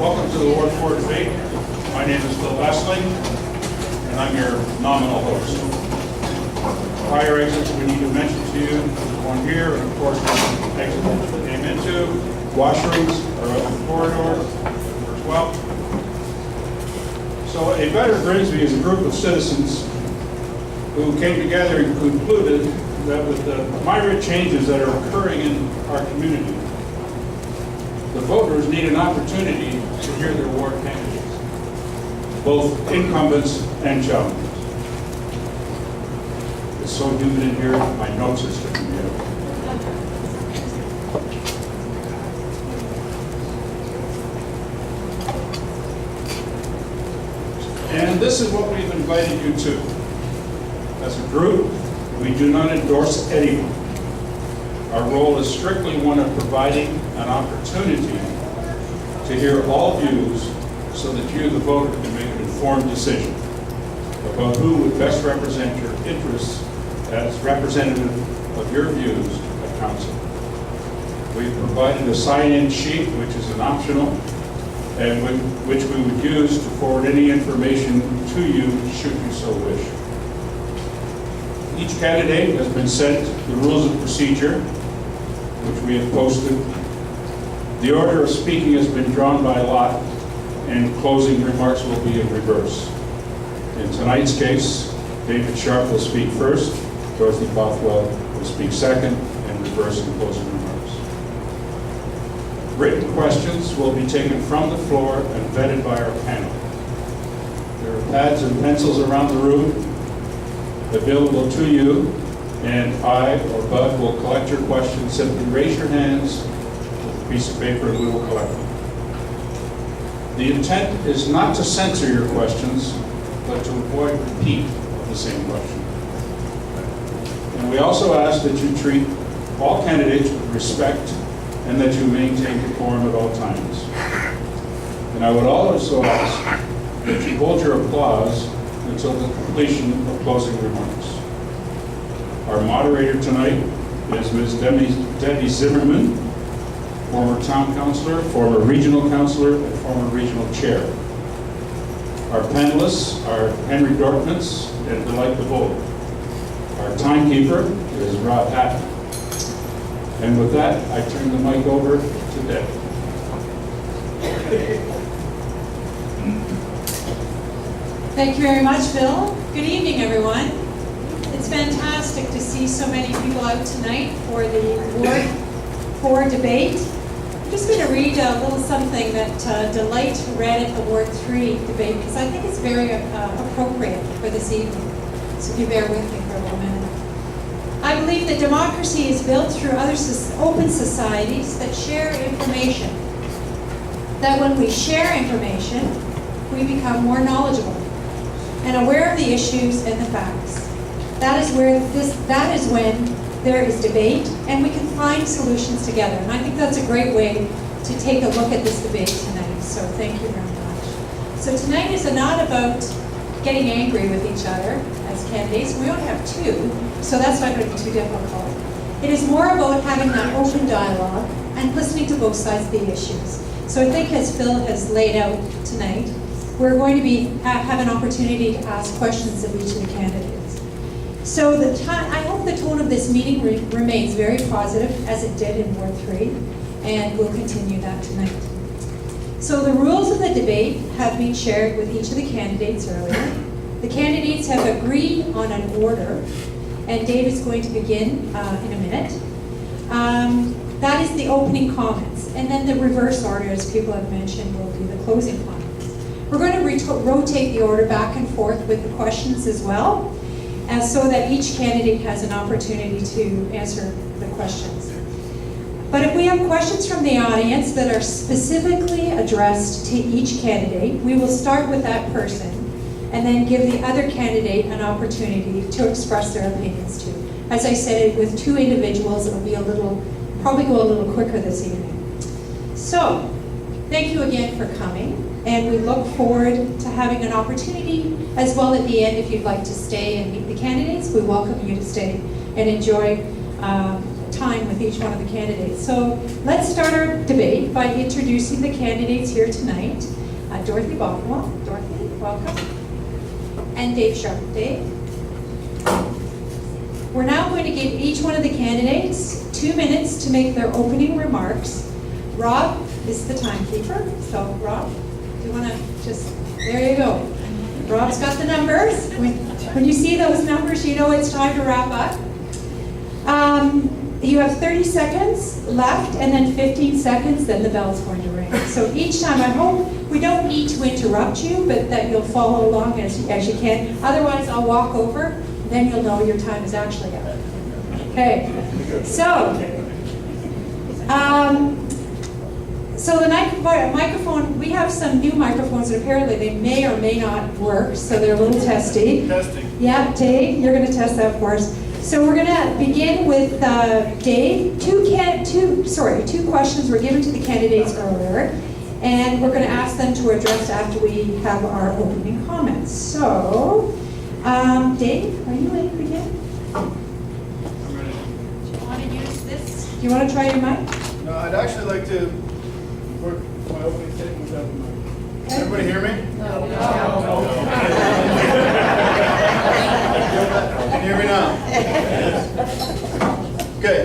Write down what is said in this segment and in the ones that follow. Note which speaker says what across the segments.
Speaker 1: Welcome to the Ward 4 debate. My name is Phil Westling, and I'm your nominal host. Fire exits we need to mention to you, there's one here, and of course the exit that we came into. Washrooms are out in the corridor as well. So a Better Grimsby is a group of citizens who came together and concluded that with the myriad changes that are occurring in our community, the voters need an opportunity to hear their ward candidates, both incumbents and challengers. It's so humid in here, my notes are sticking me out. And this is what we've invited you to. As a group, we do not endorse anyone. Our role is strictly one of providing an opportunity to hear all views so that you, the voter, can make an informed decision about who would best represent your interests as representative of your views at council. We've provided a sign-in sheet, which is an optional, and which we would use to forward any information to you should you so wish. Each candidate has been sent the rules of procedure, which we have posted. The order of speaking has been drawn by lot, and closing remarks will be in reverse. In tonight's case, David Sharp will speak first, Dorothy Bothwell will speak second, and reverse in closing remarks. Written questions will be taken from the floor and vetted by our panel. There are pads and pencils around the room available to you, and I or Bud will collect your questions. Simply raise your hands with a piece of paper and we will collect them. The intent is not to censor your questions, but to avoid repeat of the same question. And we also ask that you treat all candidates with respect and that you maintain decorum at all times. And I would also ask that you hold your applause until the completion of closing remarks. Our moderator tonight is Ms. Debbie Zimmerman, former town councilor, former regional councilor, and former regional chair. Our panelists are Henry Dortmans and Delight DeVoe. Our timekeeper is Rob Hatton. And with that, I turn the mic over to Debbie.
Speaker 2: Thank you very much, Phil. Good evening, everyone. It's fantastic to see so many people out tonight for the Ward 4 debate. I'm just going to read a little something that Delight read at the Ward 3 debate, because I think it's very appropriate for this evening. So if you bear with me for a little minute. I believe that democracy is built through other open societies that share information. That when we share information, we become more knowledgeable and aware of the issues and the facts. That is when there is debate and we can find solutions together. And I think that's a great way to take a look at this debate tonight. So thank you very much. So tonight is not about getting angry with each other as candidates. We only have two, so that's not going to be too difficult. It is more about having that open dialogue and listening to both sides of the issues. So I think as Phil has laid out tonight, we're going to have an opportunity to ask questions of each of the candidates. So I hope the tone of this meeting remains very positive, as it did in Ward 3, and we'll continue that tonight. So the rules of the debate have been shared with each of the candidates earlier. The candidates have agreed on an order, and Dave is going to begin in a minute. That is the opening comments, and then the reverse order, as people have mentioned, will be the closing comments. We're going to rotate the order back and forth with the questions as well, so that each candidate has an opportunity to answer the questions. But if we have questions from the audience that are specifically addressed to each candidate, we will start with that person and then give the other candidate an opportunity to express their opinions too. As I said, with two individuals, it will probably go a little quicker this evening. So, thank you again for coming. And we look forward to having an opportunity as well at the end. If you'd like to stay and meet the candidates, we welcome you to stay and enjoy time with each one of the candidates. So let's start our debate by introducing the candidates here tonight. Dorothy Bothwell. Dorothy, welcome. And Dave Sharp. Dave. We're now going to give each one of the candidates 2 minutes to make their opening remarks. Rob is the timekeeper. So Rob, do you want to just, there you go. Rob's got the numbers. When you see those numbers, you know it's time to wrap up. You have 30 seconds left, and then 15 seconds, then the bell's going to ring. So each time, I hope we don't need to interrupt you, but that you'll follow along as you can. Otherwise, I'll walk over, then you'll know your time is actually up. Okay, so the microphone, we have some new microphones, and apparently they may or may not work, so they're a little testy.
Speaker 3: Testing.
Speaker 2: Yeah, Dave, you're going to test that for us. So we're going to begin with Dave. Two questions were given to the candidates earlier, and we're going to ask them to address after we have our opening comments. So, Dave, are you ready to begin?
Speaker 3: I'm ready.
Speaker 2: Do you want to use this? Do you want to try your mic?
Speaker 3: No, I'd actually like to work my opening statement without the mic. Can everybody hear me?
Speaker 2: No.
Speaker 3: Can you hear me now? Okay,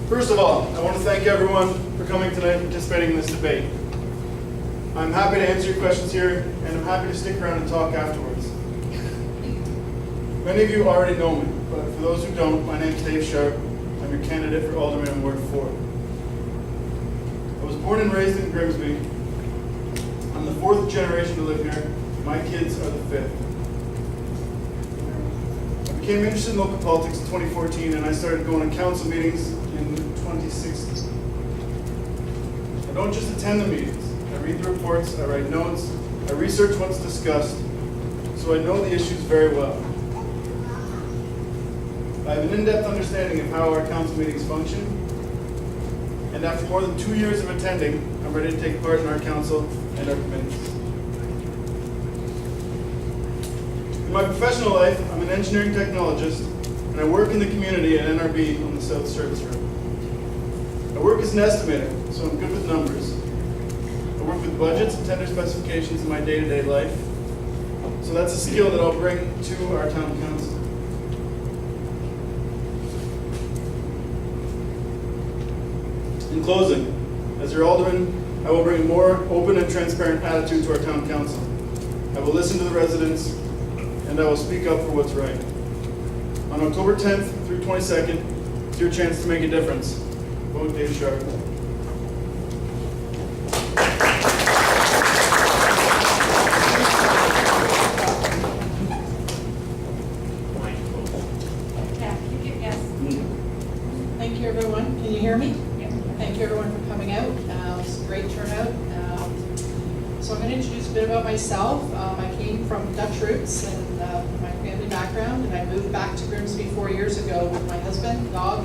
Speaker 3: first of all, I want to thank everyone for coming tonight and participating in this debate. I'm happy to answer your questions here, and I'm happy to stick around and talk afterwards. Many of you already know me, but for those who don't, my name is Dave Sharp. I'm your candidate for Alderman in Ward 4. I was born and raised in Grimsby. I'm the 4th generation to live here. My kids are the 5th. I became interested in local politics in 2014, and I started going to council meetings in 2016. I don't just attend the meetings. I read the reports, I write notes, I research what's discussed, so I know the issues very well. I have an in-depth understanding of how our council meetings function, and after more than 2 years of attending, I'm ready to take part in our council and our committees. In my professional life, I'm an engineering technologist, and I work in the community at NRB on the South Service Road. I work as an estimator, so I'm good with numbers. I work with budgets and tender specifications in my day-to-day life, so that's a skill that I'll bring to our town council. In closing, as your alderman, I will bring a more open and transparent attitude to our town council. I will listen to the residents, and I will speak up for what's right. On October 10th through 22nd, it's your chance to make a difference. Vote Dave Sharp.
Speaker 4: Thank you, everyone. Can you hear me? Thank you, everyone, for coming out. It's a great turnout. So I'm going to introduce a bit about myself. I came from Dutch roots and my family background, and I moved back to Grimsby 4 years ago with my husband, dog,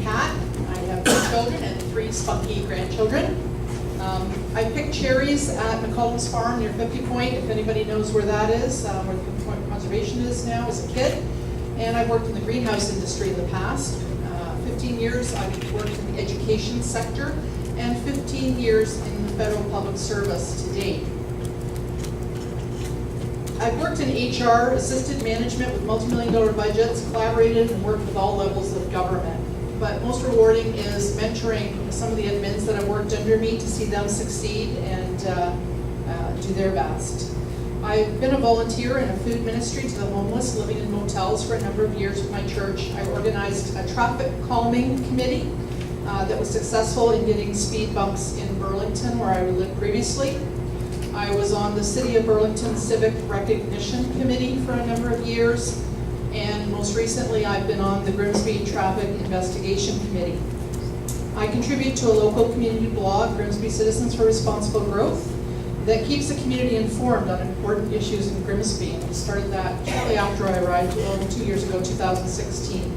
Speaker 4: cat. I have 2 children and 3 spunky grandchildren. I picked cherries at McCollum's Farm near 50 Point, if anybody knows where that is, where the 50 Point Conservation is now as a kid. And I've worked in the greenhouse industry in the past. 15 years I've worked in the education sector, and 15 years in the federal public service to date. I've worked in HR, assisted management with multi-million-dollar budgets, collaborated and worked with all levels of government. But most rewarding is mentoring some of the admins that have worked under me to see them succeed and do their best. I've been a volunteer in a food ministry to the homeless, living in motels for a number of years with my church. I organized a traffic calming committee that was successful in getting speed bumps in Burlington, where I lived previously. I was on the City of Burlington Civic Recognition Committee for a number of years, and most recently I've been on the Grimsby Traffic Investigation Committee. I contribute to a local community blog, Grimsby Citizens for Responsible Growth, that keeps the community informed on important issues in Grimsby. And I started that shortly after I arrived 2 years ago, 2016.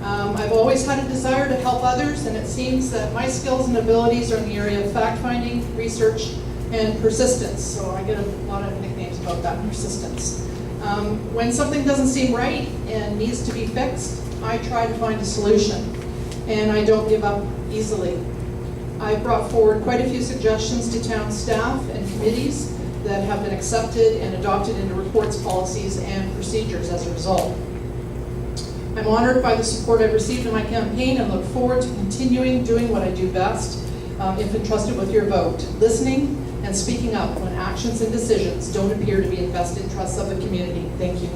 Speaker 4: I've always had a desire to help others, and it seems that my skills and abilities are in the area of fact-finding, research, and persistence. So I get a lot of nicknames about that, persistence. When something doesn't seem right and needs to be fixed, I try to find a solution. and I don't give up easily. I brought forward quite a few suggestions to town staff and committees that have been accepted and adopted into reports, policies, and procedures as a result. I'm honored by the support I've received in my campaign and look forward to continuing doing what I do best if entrusted with your vote, listening and speaking up when actions and decisions don't appear to be in best interests of the community. Thank you.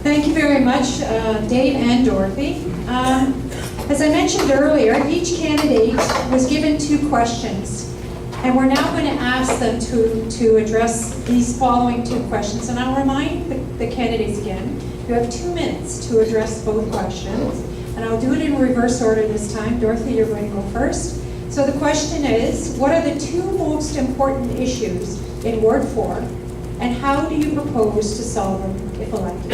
Speaker 2: Thank you very much, Dave and Dorothy. As I mentioned earlier, each candidate was given 2 questions. And we're now going to ask them to address these following 2 questions. And I'll remind the candidates again, you have 2 minutes to address both questions. And I'll do it in reverse order this time. Dorothy, you're going to go first. So the question is, what are the 2 most important issues in Ward 4? And how do you propose to solve them if elected?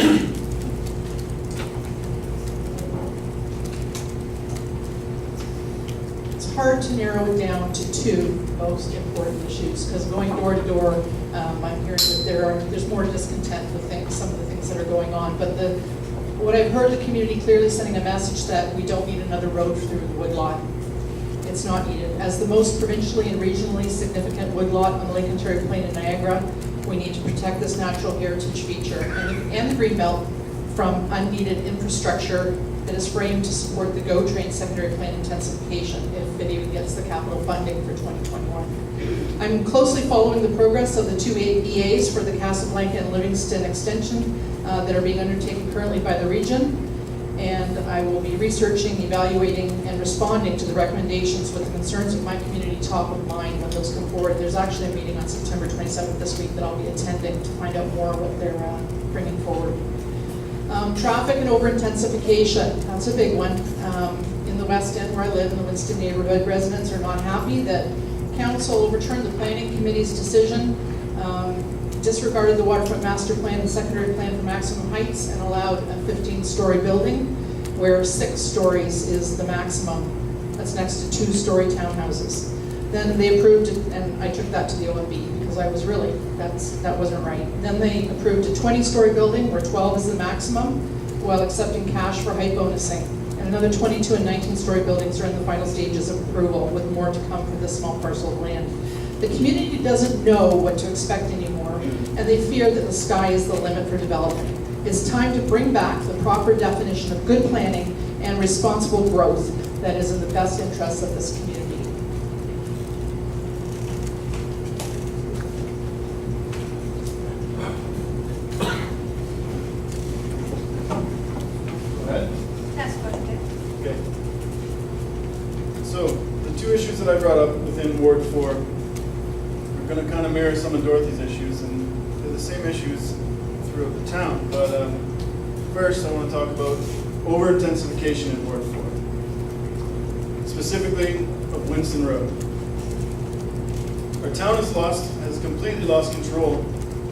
Speaker 4: It's hard to narrow it down to 2 most important issues, because going door to door, I'm hearing that there's more discontent with some of the things that are going on. But what I've heard the community clearly sending a message that we don't need another road through the woodlot. It's not needed. As the most provincially and regionally significant woodlot on the Lake Ontario Plain in Niagara, we need to protect this natural heritage feature and the greenbelt from unneeded infrastructure that is framed to support the GO Train secondary plan intensification if it even gets the capital funding for 2021. I'm closely following the progress of the 2 EAs for the Casablanca and Livingston extension that are being undertaken currently by the region. And I will be researching, evaluating, and responding to the recommendations with the concerns of my community top of mind when those come forward. There's actually a meeting on September 27th this week that I'll be attending to find out more what they're bringing forward. Traffic and over-intensification, that's a big one. In the West End where I live, in the Winston neighborhood, residents are not happy that Council overturned the Planning Committee's decision, disregarded the Waterfront Master Plan and Secondary Plan for maximum heights, and allowed a 15-story building where 6 stories is the maximum. That's next to 2-story townhouses. Then they approved it, and I took that to the OMB because I was really, that wasn't right. Then they approved a 20-story building where 12 is the maximum while accepting cash for height bonusing. And another 22 and 19-story buildings are in the final stages of approval with more to come for this small parcel of land. The community doesn't know what to expect anymore, and they fear that the sky is the limit for development. It's time to bring back the proper definition of good planning and responsible growth that is in the best interests of this community.
Speaker 3: Go ahead. Okay. So the 2 issues that I brought up within Ward 4 are going to kind of mirror some of Dorothy's issues, and they're the same issues throughout the town. But first, I want to talk about over-intensification in Ward 4, specifically of Winston Road. Our town has completely lost control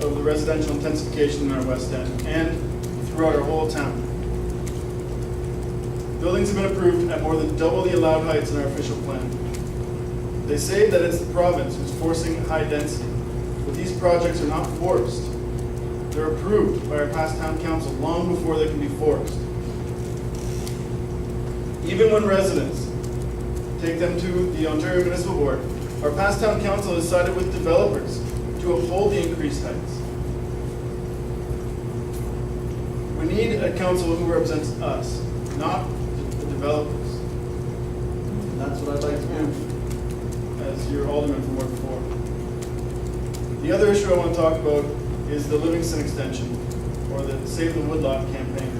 Speaker 3: of the residential intensification in our West End and throughout our whole town. Buildings have been approved at more than double the allowed heights in our official plan. They say that it's the province who's forcing high density, but these projects are not forced. They're approved by our past town council long before they can be forced. Even when residents take them to the Ontario Municipal Board, our past town council has sided with developers to uphold the increased heights. We need a council who represents us, not the developers. And that's what I'd like to do as your alderman from Ward 4. The other issue I want to talk about is the Livingston extension, or the Save the Woodlot campaign.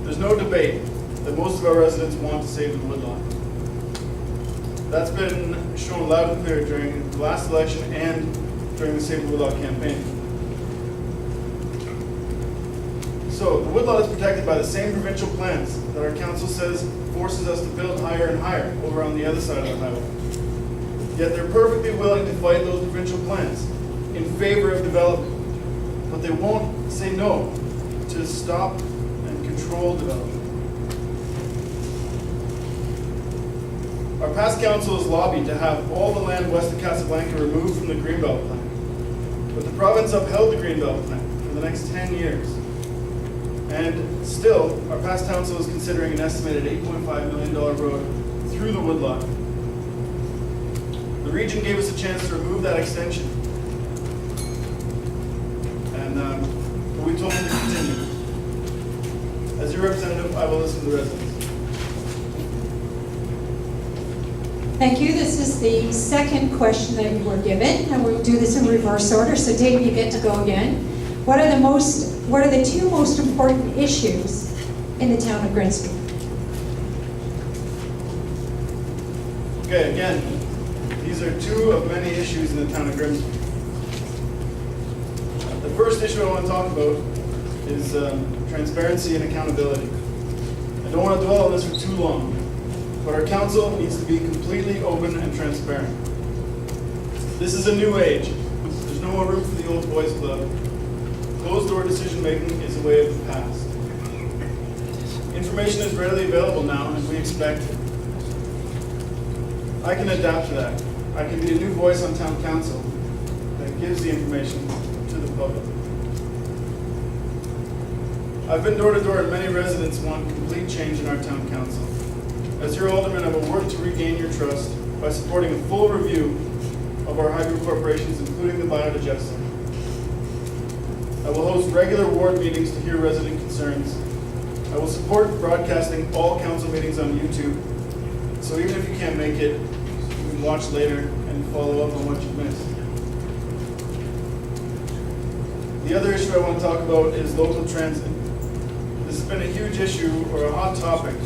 Speaker 3: There's no debate that most of our residents want to save the woodlot. That's been shown loud and clear during the last election and during the Save the Woodlot campaign. So, the woodlot is protected by the same provincial plans that our council says forces us to build higher and higher over on the other side of the highway. Yet they're perfectly willing to fight those provincial plans in favor of development, but they won't say no to stop and control development. Our past council has lobbied to have all the land west of Casablanca removed from the Greenbelt plan. But the province upheld the Greenbelt plan for the next 10 years. And still, our past council is considering an estimated $8.5 million road through the woodlot. The region gave us a chance to remove that extension. And but we told them to continue. As your representative, I will listen to the residents.
Speaker 2: Thank you. This is the second question that you were given, and we'll do this in reverse order. So Dave, you get to go again. What are the two most important issues in the town of Grimsby?
Speaker 3: Okay, again, these are two of many issues in the town of Grimsby. The first issue I want to talk about is transparency and accountability. I don't want to dwell on this for too long, but our council needs to be completely open and transparent. This is a new age. There's no more room for the old boys club. Closed-door decision-making is a way of the past. Information is readily available now, and we expect it. I can adapt to that. I can be a new voice on town council that gives the information to the public. I've been door to door, and many residents want complete change in our town council. As your alderman, I will work to regain your trust by supporting a full review of our hydro corporations, including the biodigester. I will host regular ward meetings to hear resident concerns. I will support broadcasting all council meetings on YouTube, so even if you can't make it, you can watch later and follow up on what you've missed. The other issue I want to talk about is local transit. This has been a huge issue, or a hot topic,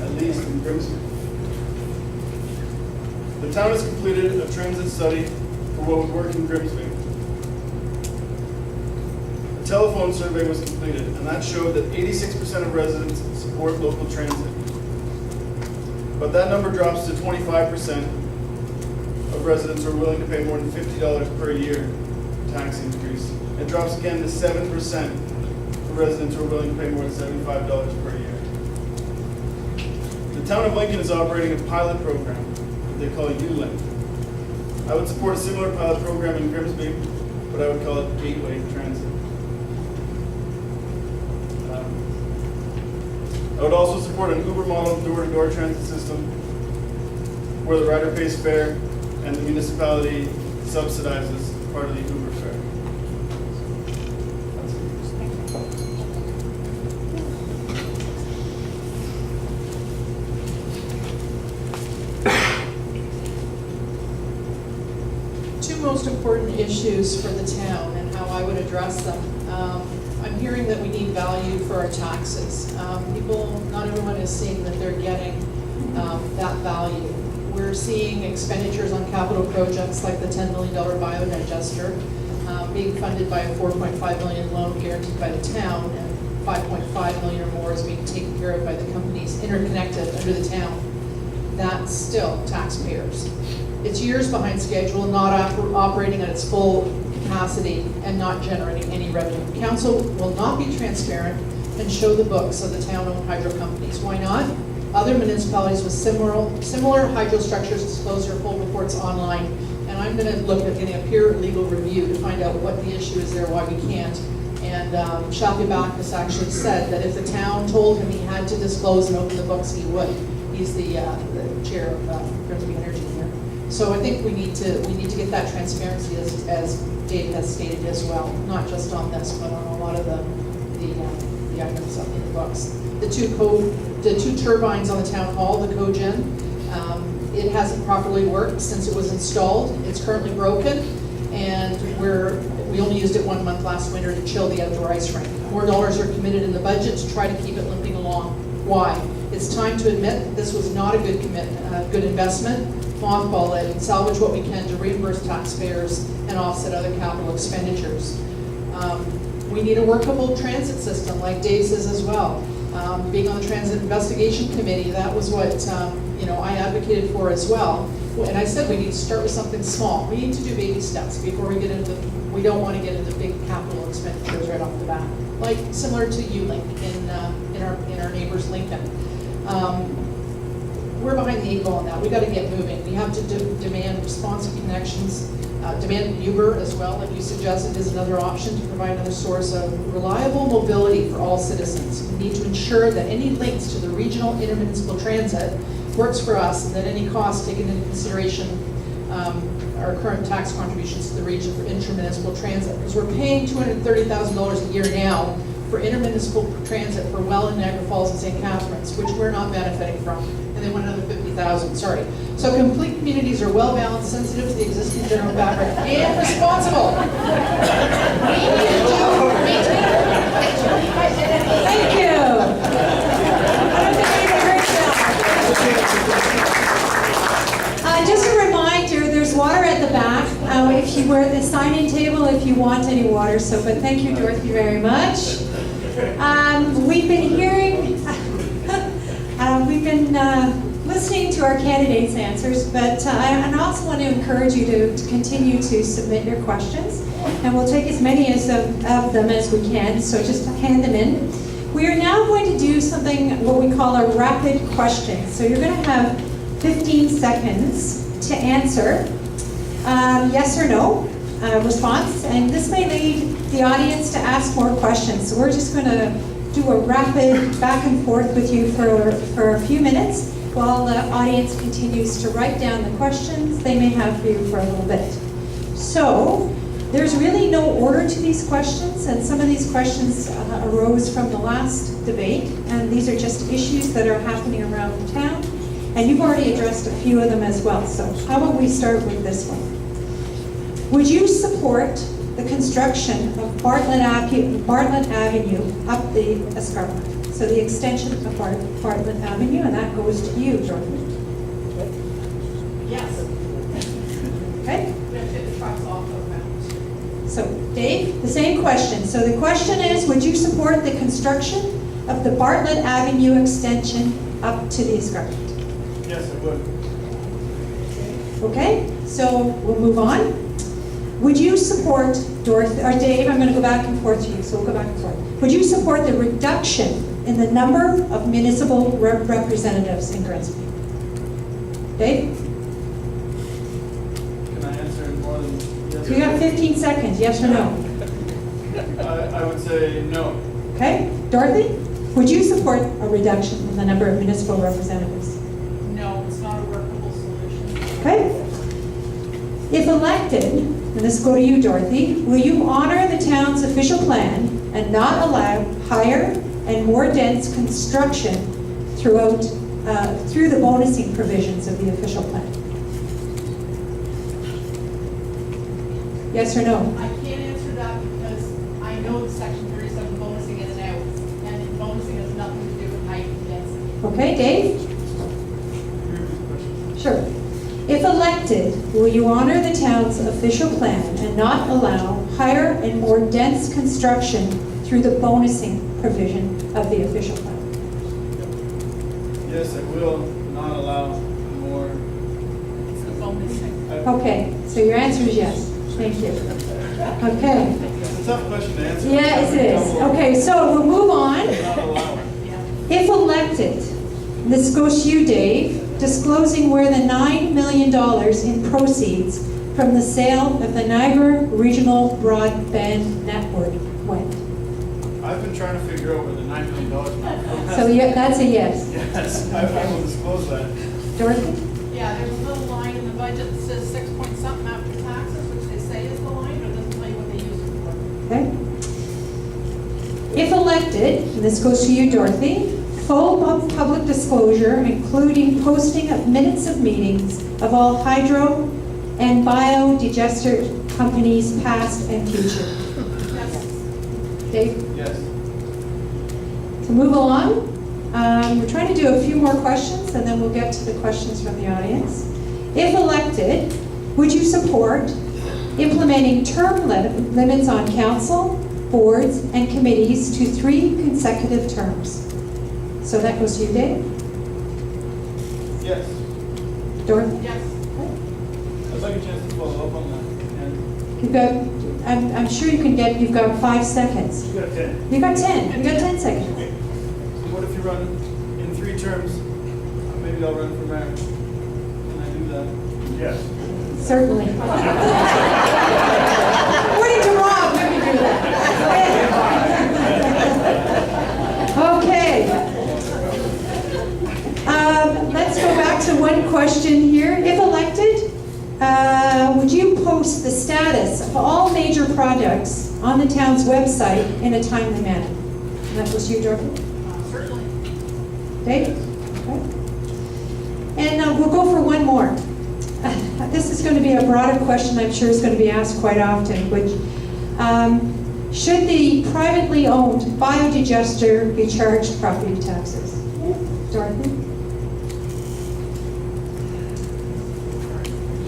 Speaker 3: at least in Grimsby. The town has completed a transit study for what would work in Grimsby. A telephone survey was completed, and that showed that 86% of residents support local transit. But that number drops to 25% of residents who are willing to pay more than $50 per year tax increase. It drops again to 7% for residents who are willing to pay more than $75 per year. The town of Lincoln is operating a pilot program that they call U-Link. I would support a similar pilot program in Grimsby, but I would call it Gateway Transit. I would also support an Uber model door-to-door transit system where the rider pays fare and the municipality subsidizes part of the Uber fare.
Speaker 4: Two most important issues for the town and how I would address them. I'm hearing that we need value for our taxes. Not everyone is seeing that they're getting that value. We're seeing expenditures on capital projects like the $10 million biodigester being funded by a $4.5 million loan guaranteed by the town, and $5.5 million or more is being taken care of by the companies interconnected under the town. That's still taxpayers. It's years behind schedule, not operating at its full capacity and not generating any revenue. Council will not be transparent and show the books of the town-owned hydro companies. Why not? Other municipalities with similar hydro structures disclose their full reports online, and I'm going to look at getting a peer legal review to find out what the issue is there, why we can't. And Shafi Bacchus actually said that if the town told him he had to disclose and open the books, he would. He's the chair of Grimsby Energy here. So I think we need to get that transparency as Dave has stated as well, not just on this, but on a lot of the items in the books. The two turbines on the town hall, the cogen, it hasn't properly worked since it was installed. It's currently broken, and we only used it 1 month last winter to chill the outdoor ice rink. More dollars are committed in the budget to try to keep it limping along. Why? It's time to admit that this was not a good investment. Mothball it and salvage what we can to reimburse taxpayers and offset other capital expenditures. We need a workable transit system, like Dave says as well. Being on the Transit Investigation Committee, that was what I advocated for as well. And I said we need to start with something small. We need to do baby steps before we get into. We don't want to get into big capital expenditures right off the bat, like similar to U-Link in our neighbors Lincoln. we're behind the eight ball on that. We got to get moving. We have to demand responsive connections, demand Uber as well, like you suggested, is another option to provide another source of reliable mobility for all citizens. We need to ensure that any links to the regional intermunicipal transit works for us, and that any costs taken into consideration our current tax contributions to the region for intermunicipal transit, because we're paying $230,000 a year now for intermunicipal transit for Welland, Niagara Falls, and St. Catharines, which we're not benefiting from, and they want another $50,000. Sorry. So complete communities are well balanced, sensitive to the existing general fabric, and responsible. We need to maintain.
Speaker 2: Thank you. Just a reminder, there's water at the back. If you were at the sign-in table, if you want any water. So, but thank you, Dorothy, very much. We've been hearing, we've been listening to our candidates' answers, but I also want to encourage you to continue to submit your questions, and we'll take as many of them as we can. So just hand them in. We are now going to do something what we call a rapid question. So you're going to have 15 seconds to answer yes or no response, and this may lead the audience to ask more questions. So we're just going to do a rapid back and forth with you for a few minutes while the audience continues to write down the questions they may have for you for a little bit. So there's really no order to these questions, and some of these questions arose from the last debate, and these are just issues that are happening around town. And you've already addressed a few of them as well. So how about we start with this one? Would you support the construction of Bartlett Avenue up the escarpment? So the extension of Bartlett Avenue, and that goes to you, Dorothy.
Speaker 4: Yes.
Speaker 2: Okay?
Speaker 4: We have to get the trucks off the ground.
Speaker 2: So Dave, the same question. So the question is, would you support the construction of the Bartlett Avenue extension up to the escarpment?
Speaker 3: Yes, I would.
Speaker 2: Okay, so we'll move on. Would you support, Dorothy, or Dave, I'm going to go back and forth to you, so we'll go back and forth. Would you support the reduction in the number of municipal representatives in Grimsby? Dave?
Speaker 3: Can I answer in more than yes?
Speaker 2: You got 15 seconds, yes or no?
Speaker 3: I would say no.
Speaker 2: Okay, Dorothy? Would you support a reduction in the number of municipal representatives?
Speaker 4: No, it's not a workable solution.
Speaker 2: Okay. If elected, and this will go to you, Dorothy, will you honor the town's official plan and not allow higher and more dense construction through the bonusing provisions of the official plan? Yes or no?
Speaker 4: I can't answer that because I know the Section 37 bonusing is out, and bonusing has nothing to do with height and density.
Speaker 2: Okay, Dave? Sure. If elected, will you honor the town's official plan and not allow higher and more dense construction through the bonusing provision of the official plan?
Speaker 3: Yes, I will not allow more.
Speaker 4: It's the bonusing.
Speaker 2: Okay, so your answer is yes. Thank you. Okay.
Speaker 3: It's a tough question to answer.
Speaker 2: Yes, it is. Okay, so we'll move on.
Speaker 3: Not allow it.
Speaker 2: If elected, this goes to you, Dave, disclosing where the $9 million in proceeds from the sale of the Niagara Regional Broadband Network went.
Speaker 3: I've been trying to figure out where the $9 million comes
Speaker 2: So yeah, that's a yes.
Speaker 3: Yes, I will disclose that.
Speaker 2: Dorothy?
Speaker 4: Yeah, there's a little line in the budget that says 6 point something after taxes, which they say is the line, but it doesn't tell you what they use it for.
Speaker 2: Okay. If elected, and this goes to you, Dorothy, full public disclosure, including posting of minutes of meetings of all hydro and biodigester companies past and future.
Speaker 4: Yes.
Speaker 2: Dave?
Speaker 3: Yes.
Speaker 2: To move along, we're trying to do a few more questions and then we'll get to the questions from the audience. If elected, would you support implementing term limits on council, boards, and committees to 3 consecutive terms? So that goes to you, Dave.
Speaker 3: Yes.
Speaker 2: Dorothy?
Speaker 4: Yes.
Speaker 3: I'd like a chance to follow up on that. And
Speaker 2: You've got, I'm sure you can get, you've got 5 seconds.
Speaker 3: you got 10.
Speaker 2: You got 10. You got 10 seconds.
Speaker 3: So what if you run in 3 terms? maybe I'll run for mayor. Can I do that?
Speaker 1: Yes.
Speaker 2: Certainly. According to Rob, we can do that. Okay. Let's go back to one question here. If elected, would you post the status of all major projects on the town's website in a timely manner? And that was you, Dorothy?
Speaker 4: Certainly.
Speaker 2: Dave? Okay. And we'll go for one more. This is going to be a broader question I'm sure is going to be asked quite often, which should the privately owned biodigester be charged property taxes? Dorothy?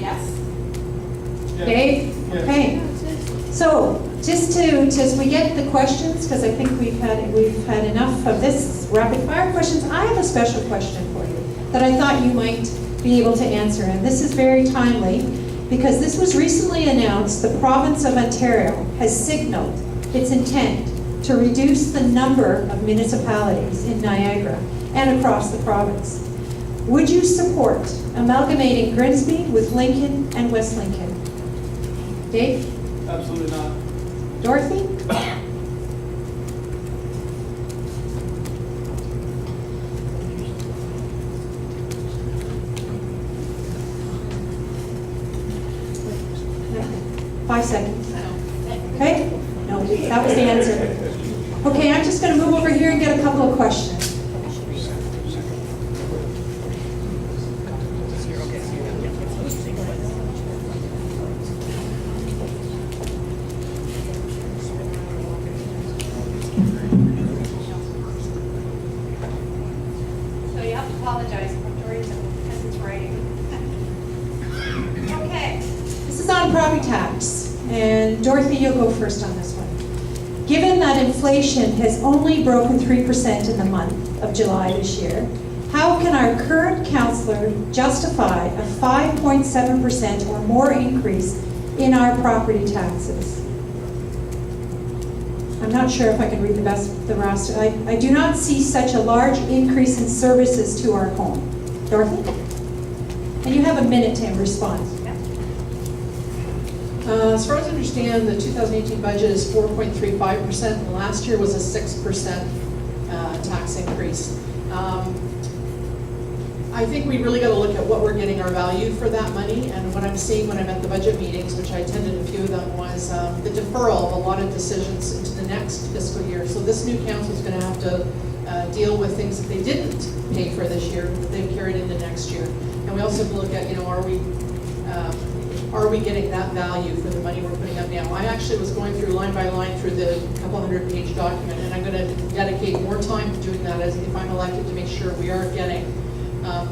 Speaker 4: Yes.
Speaker 2: Dave?
Speaker 3: Yes.
Speaker 2: Okay. So just as we get the questions, because I think we've had enough of this rapid fire questions, I have a special question for you that I thought you might be able to answer. And this is very timely because this was recently announced. The province of Ontario has signaled its intent to reduce the number of municipalities in Niagara and across the province. Would you support amalgamating Grimsby with Lincoln and West Lincoln? Dave?
Speaker 3: Absolutely not.
Speaker 2: Dorothy? Five seconds. Okay? No, that was the answer. Okay, I'm just going to move over here and get a couple of questions.
Speaker 5: So you have to apologize for Dory's because it's writing. Okay.
Speaker 2: This is on property tax, and Dorothy, you'll go first on this one. Given that inflation has only broken 3% in the month of July this year, how can our current councillor justify a 5.7% or more increase in our property taxes? I'm not sure if I can read the rest. I do not see such a large increase in services to our home. Dorothy? And you have a minute to respond.
Speaker 4: As far as I understand, the 2018 budget is 4.35%, and last year was a 6% tax increase. I think we really got to look at what we're getting our value for that money, and what I'm seeing when I'm at the budget meetings, which I attended a few of them, was the deferral of a lot of decisions into the next fiscal year. So this new council is going to have to deal with things that they didn't pay for this year, that they've carried into next year. And we also have to look at, are we getting that value for the money we're putting up now? I actually was going through line by line through the couple 100-page document, and I'm going to dedicate more time to doing that as if I'm elected to make sure we are getting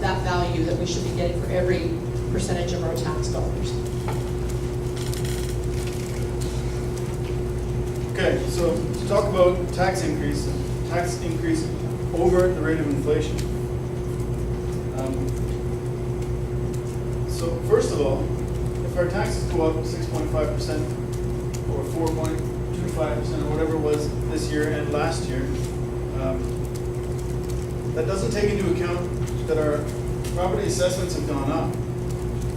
Speaker 4: that value that we should be getting for every percentage of our tax dollars.
Speaker 3: Okay, so to talk about tax increase over the rate of inflation. So first of all, if our taxes go up 6.5% or 4.25% or whatever it was this year and last year, that doesn't take into account that our property assessments have gone up.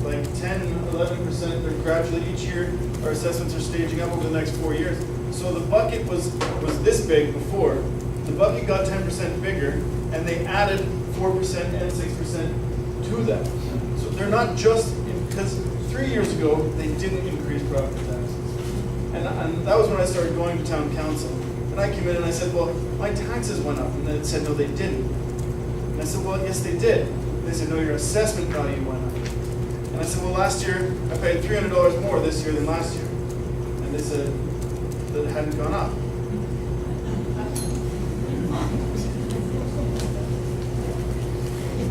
Speaker 3: Like 10, 11%, they're gradually each year, our assessments are staging up over the next 4 years. So the bucket was this big before. The bucket got 10% bigger, and they added 4% and 6% to that. So they're not just, because 3 years ago, they didn't increase property taxes. And that was when I started going to town council. And I came in and I said, well, my taxes went up. And they said, no, they didn't. And I said, well, yes, they did. And they said, no, your assessment value went up. And I said, well, last year, I paid $300 more this year than last year. And they said that it hadn't gone up.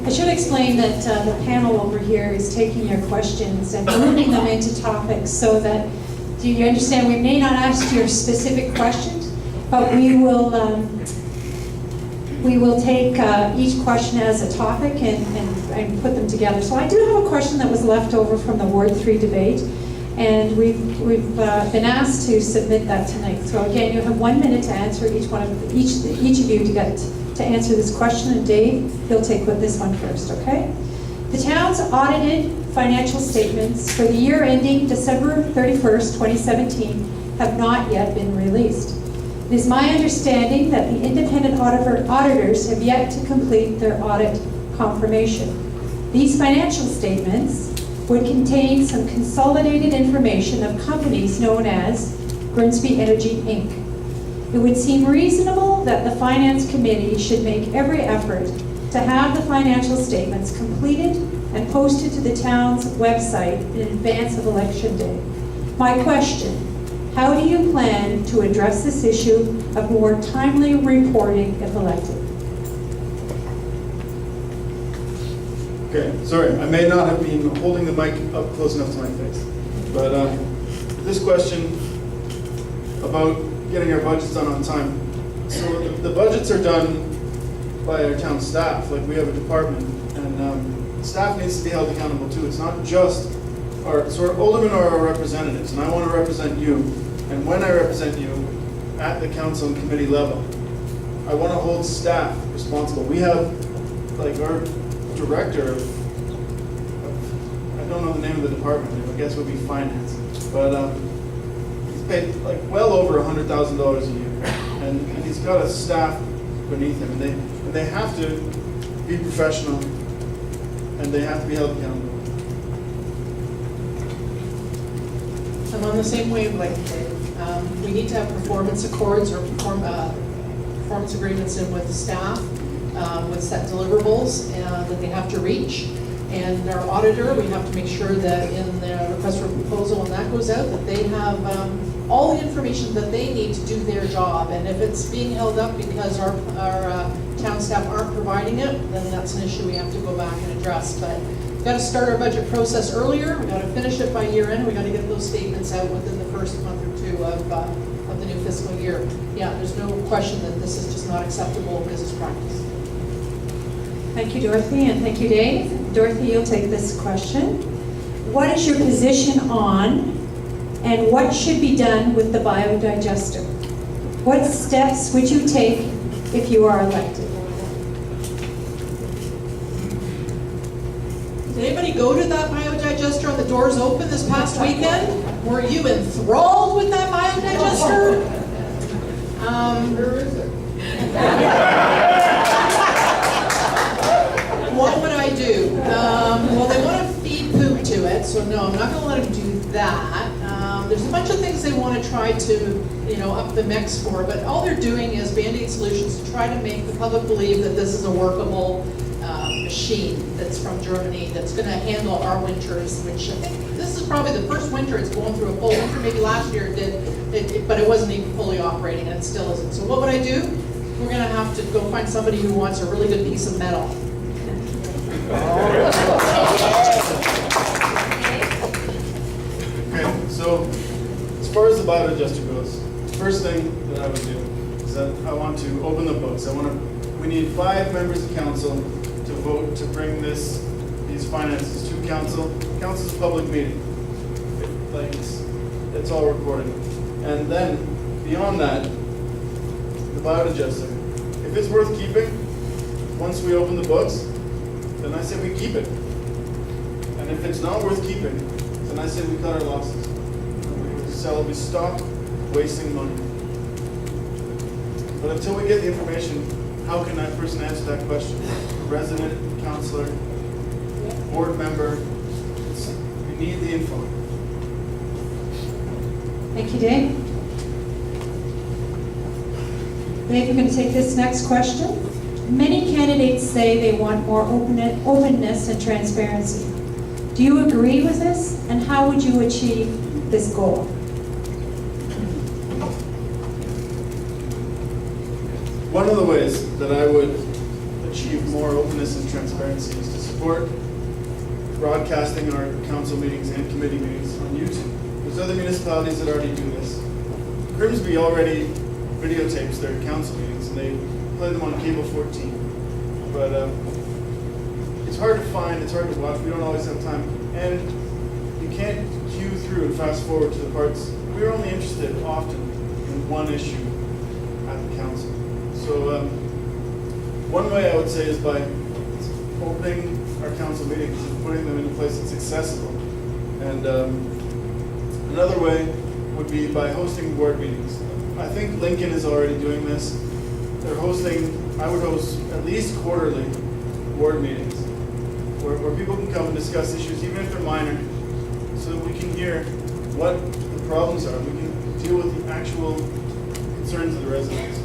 Speaker 2: I should explain that the panel over here is taking your questions and grouping them into topics so that, do you understand, we may not ask your specific questions, but we will take each question as a topic and put them together. So I do have a question that was left over from the Ward 3 debate, and we've been asked to submit that tonight. So again, you have 1 minute to answer each of you to get to answer this question, and Dave, he'll take this one first, okay? The town's audited financial statements for the year ending December 31st, 2017 have not yet been released. It is my understanding that the independent auditors have yet to complete their audit confirmation. These financial statements would contain some consolidated information of companies known as Grimsby Energy, Inc. It would seem reasonable that the Finance Committee should make every effort to have the financial statements completed and posted to the town's website in advance of Election Day. My question, how do you plan to address this issue of more timely reporting if elected?
Speaker 3: Okay, sorry, I may not have been holding the mic up close enough to my face. But this question about getting our budgets done on time. So the budgets are done by our town staff, like we have a department, and staff needs to be held accountable too. It's not just our aldermen are our representatives, and I want to represent you. And when I represent you at the council and committee level, I want to hold staff responsible. We have, like, our director of I don't know the name of the department, I guess it would be finance, but he's paid like well over $100,000 a year, and he's got a staff beneath him, and they have to be professional, and they have to be held accountable.
Speaker 4: I'm on the same wavelength, Dave. We need to have performance accords or performance agreements in with the staff, with set deliverables that they have to reach. And our auditor, we have to make sure that in the request for proposal, when that goes out, that they have all the information that they need to do their job. And if it's being held up because our town staff aren't providing it, then that's an issue we have to go back and address. But we've got to start our budget process earlier. We've got to finish it by year end. We've got to get those statements out within the first month or two of the new fiscal year. Yeah, there's no question that this is just not acceptable business practice.
Speaker 2: Thank you, Dorothy, and thank you, Dave. Dorothy, you'll take this question. What is your position on and what should be done with the biodigester? What steps would you take if you are elected?
Speaker 4: Did anybody go to that biodigester on the doors open this past weekend? Were you enthralled with that biodigester? Where is it? What would I do? Well, they want to feed poop to it, so no, I'm not going to let them do that. There's a bunch of things they want to try to, up the mix for, but all they're doing is Band-Aid solutions to try to make the public believe that this is a workable machine that's from Germany that's going to handle our winters, which I think this is probably the first winter it's going through a full winter. Maybe last year it did, but it wasn't even fully operating, and it still isn't. So what would I do? We're going to have to go find somebody who wants a really good piece of metal.
Speaker 3: Okay, so as far as the biodigester goes, the first thing that I would do is that I want to open the books. We need 5 members of council to vote to bring these finances to council. Council's a public meeting. It's all recorded. And then beyond that, the biodigester. If it's worth keeping, once we open the books, then I say we keep it. And if it's not worth keeping, then I say we cut our losses. We stop wasting money. But until we get the information, how can that person answer that question? Resident, councillor, board member, we need the info.
Speaker 2: Thank you, Dave. Dave, you're going to take this next question. Many candidates say they want more openness and transparency. Do you agree with this, and how would you achieve this goal?
Speaker 3: One of the ways that I would achieve more openness and transparency is to support broadcasting our council meetings and committee meetings on YouTube. There's other municipalities that already do this. Grimsby already videotapes their council meetings, and they play them on cable 14. But it's hard to find, it's hard to watch, we don't always have time. And you can't queue through and fast forward to the parts. We're only interested often in one issue at the council. So one way I would say is by opening our council meetings and putting them in a place that's accessible. And another way would be by hosting board meetings. I think Lincoln is already doing this. They're hosting, I would host at least quarterly board meetings where people can come and discuss issues, even if they're minor, so that we can hear what the problems are. We can deal with the actual concerns of the residents.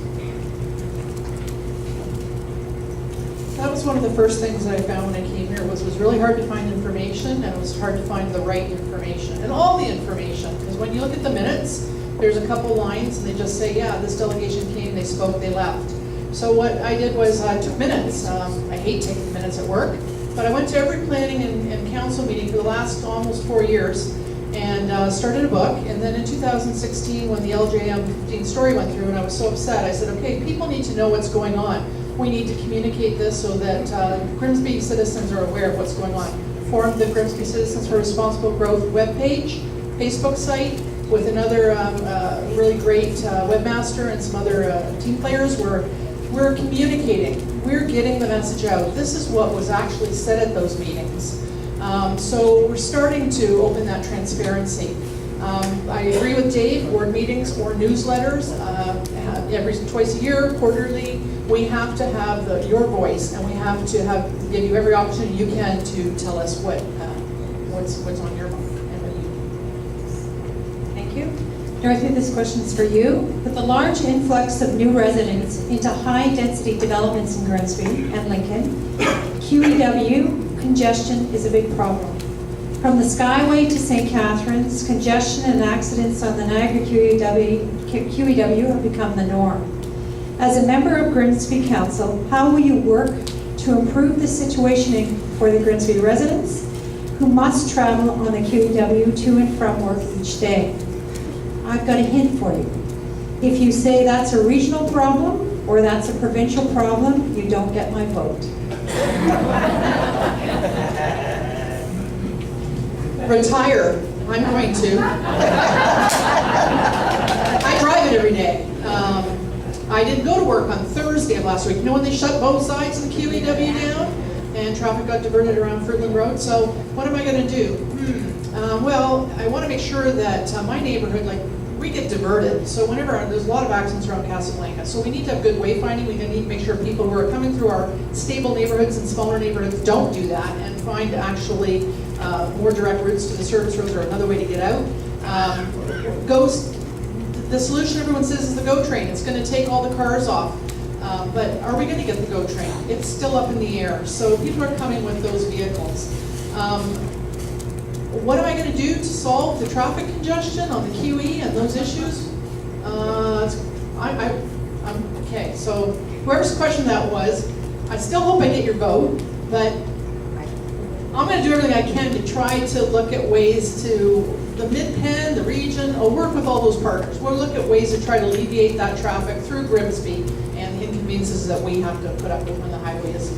Speaker 4: That was one of the first things that I found when I came here, was it was really hard to find information, and it was hard to find the right information, and all the information, because when you look at the minutes, there's a couple lines, and they just say, yeah, this delegation came, they spoke, they left. So what I did was I took minutes. I hate taking minutes at work, but I went to every planning and council meeting for the last almost 4 years, and started a book. And then in 2016, when the LJM 15 story went through, and I was so upset, I said, okay, people need to know what's going on. We need to communicate this so that Grimsby citizens are aware of what's going on. Formed the Grimsby Citizens for Responsible Growth webpage, Facebook site, with another really great webmaster and some other team players. We're communicating. We're getting the message out. This is what was actually said at those meetings. So we're starting to open that transparency. I agree with Dave, board meetings or newsletters, twice a year, quarterly. We have to have your voice, and we have to give you every opportunity you can to tell us what's on your mind and what you.
Speaker 2: Thank you. Dorothy, this question is for you. With the large influx of new residents into high-density developments in Grimsby and Lincoln, QEW congestion is a big problem. From the Skyway to St. Catharines, congestion and accidents on the Niagara QEW have become the norm. As a member of Grimsby Council, how will you work to improve the situation for the Grimsby residents who must travel on the QEW to and from work each day? I've got a hint for you. If you say that's a regional problem or that's a provincial problem, you don't get my vote.
Speaker 4: Retire. I'm going to. I drive it every day. I didn't go to work on Thursday of last week. You know when they shut both sides of the QEW down and traffic got diverted around Fruitland Road? So what am I going to do? Well, I want to make sure that my neighborhood, we get diverted. So whenever there's a lot of accidents around Casablanca, so we need to have good wayfinding. We need to make sure people who are coming through our stable neighborhoods and smaller neighborhoods don't do that, and find actually more direct routes to the service roads or another way to get out. The solution everyone says is the GO train. It's going to take all the cars off. But are we going to get the GO train? It's still up in the air. So people are coming with those vehicles. What am I going to do to solve the traffic congestion on the QE and those issues? Okay, so whoever's question that was, I still hope I get your vote, but I'm going to do everything I can to try to look at ways to, the Mid-Pen, the region, I'll work with all those partners. We'll look at ways to try to alleviate that traffic through Grimsby and the inconveniences that we have to put up with when the highway is.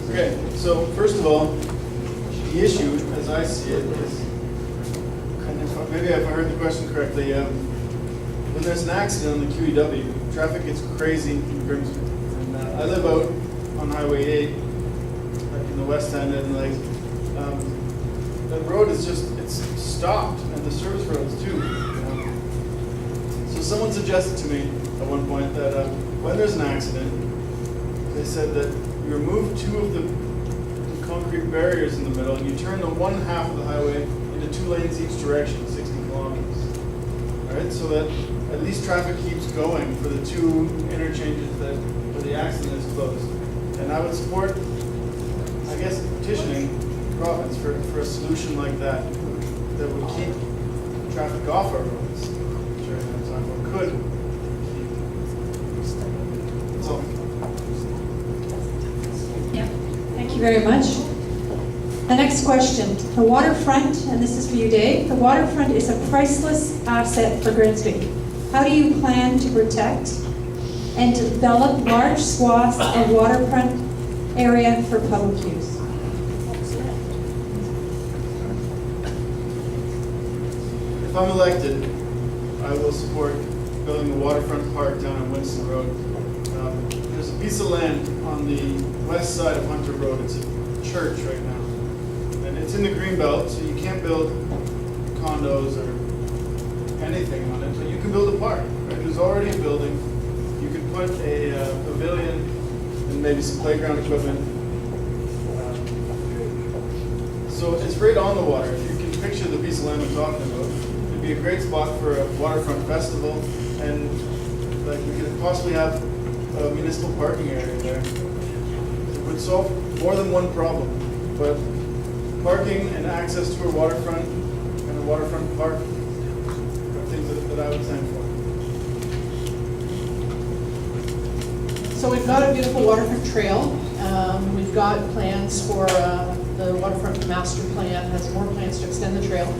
Speaker 3: Okay, so first of all, the issue, as I see it, is, and maybe if I heard the question correctly, when there's an accident on the QEW, traffic gets crazy in Grimsby. And I live out on Highway 8, in the west end, and the road is it's stopped, and the service roads too. So someone suggested to me at one point that when there's an accident, they said that you remove two of the concrete barriers in the middle, and you turn the one half of the highway into 2 lanes each direction, 60 kilometers. All right, so that at least traffic keeps going for the 2 interchanges where the accident is closed. And I would support, I guess, petitioning the province for a solution like that would keep traffic off our roads during that time, or could keep. That's all.
Speaker 2: Thank you very much. The next question. The waterfront, and this is for you, Dave. The waterfront is a priceless asset for Grimsby. How do you plan to protect and develop large swaths of waterfront area for public use?
Speaker 3: If I'm elected, I will support building the waterfront park down on Winston Road. There's a piece of land on the west side of Hunter Road. It's a church right now. And it's in the greenbelt, so you can't build condos or anything on it, but you can build a park. Right? There's already a building. You can put a pavilion and maybe some playground equipment. So it's right on the water. If you can picture the piece of land I'm talking about, it'd be a great spot for a waterfront festival, and like we could possibly have a municipal parking area there. It would solve more than one problem, but parking and access to a waterfront and a waterfront park are things that I would stand for.
Speaker 4: So we've got a beautiful waterfront trail. We've got plans for the waterfront master plan, has more plans to extend the trail.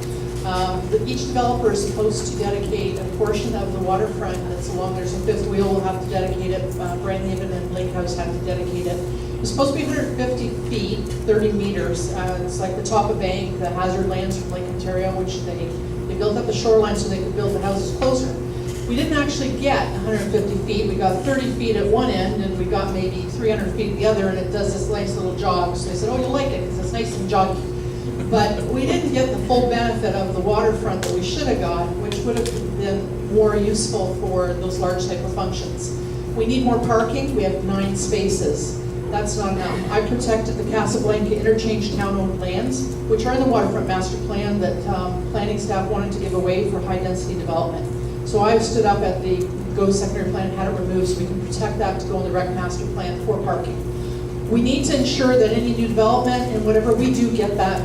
Speaker 4: Each developer is supposed to dedicate a portion of the waterfront that's along, there's a fifth wheel, will have to dedicate it, Brandhaven and Lake House have to dedicate it. It's supposed to be 150 feet, 30 meters. It's like the top of bank, the hazard lands from Lake Ontario, which they built up the shoreline so they could build the houses closer. We didn't actually get 150 feet. We got 30 feet at one end, and we got maybe 300 feet at the other, and it does this nice little jog. So they said, oh, you'll like it because it's nice and joggy. But we didn't get the full benefit of the waterfront that we should have got, which would have been more useful for those large type of functions. We need more parking. We have 9 spaces. That's not enough. I protected the Casablanca interchange town-owned lands, which are in the waterfront master plan that planning staff wanted to give away for high-density development. So I stood up at the GO secondary plan and had it removed so we can protect that to go in the rec master plan for parking. We need to ensure that any new development and whatever we do get that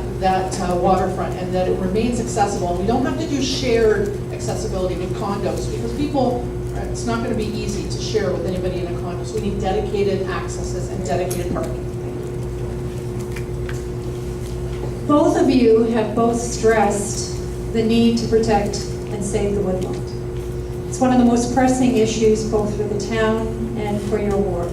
Speaker 4: waterfront and that it remains accessible. And we don't have to do shared accessibility with condos because people, it's not going to be easy to share with anybody in a condo. So we need dedicated accesses and dedicated parking.
Speaker 6: Both of you have both stressed the need to protect and save the woodland. It's one of the most pressing issues both for the town and for your ward.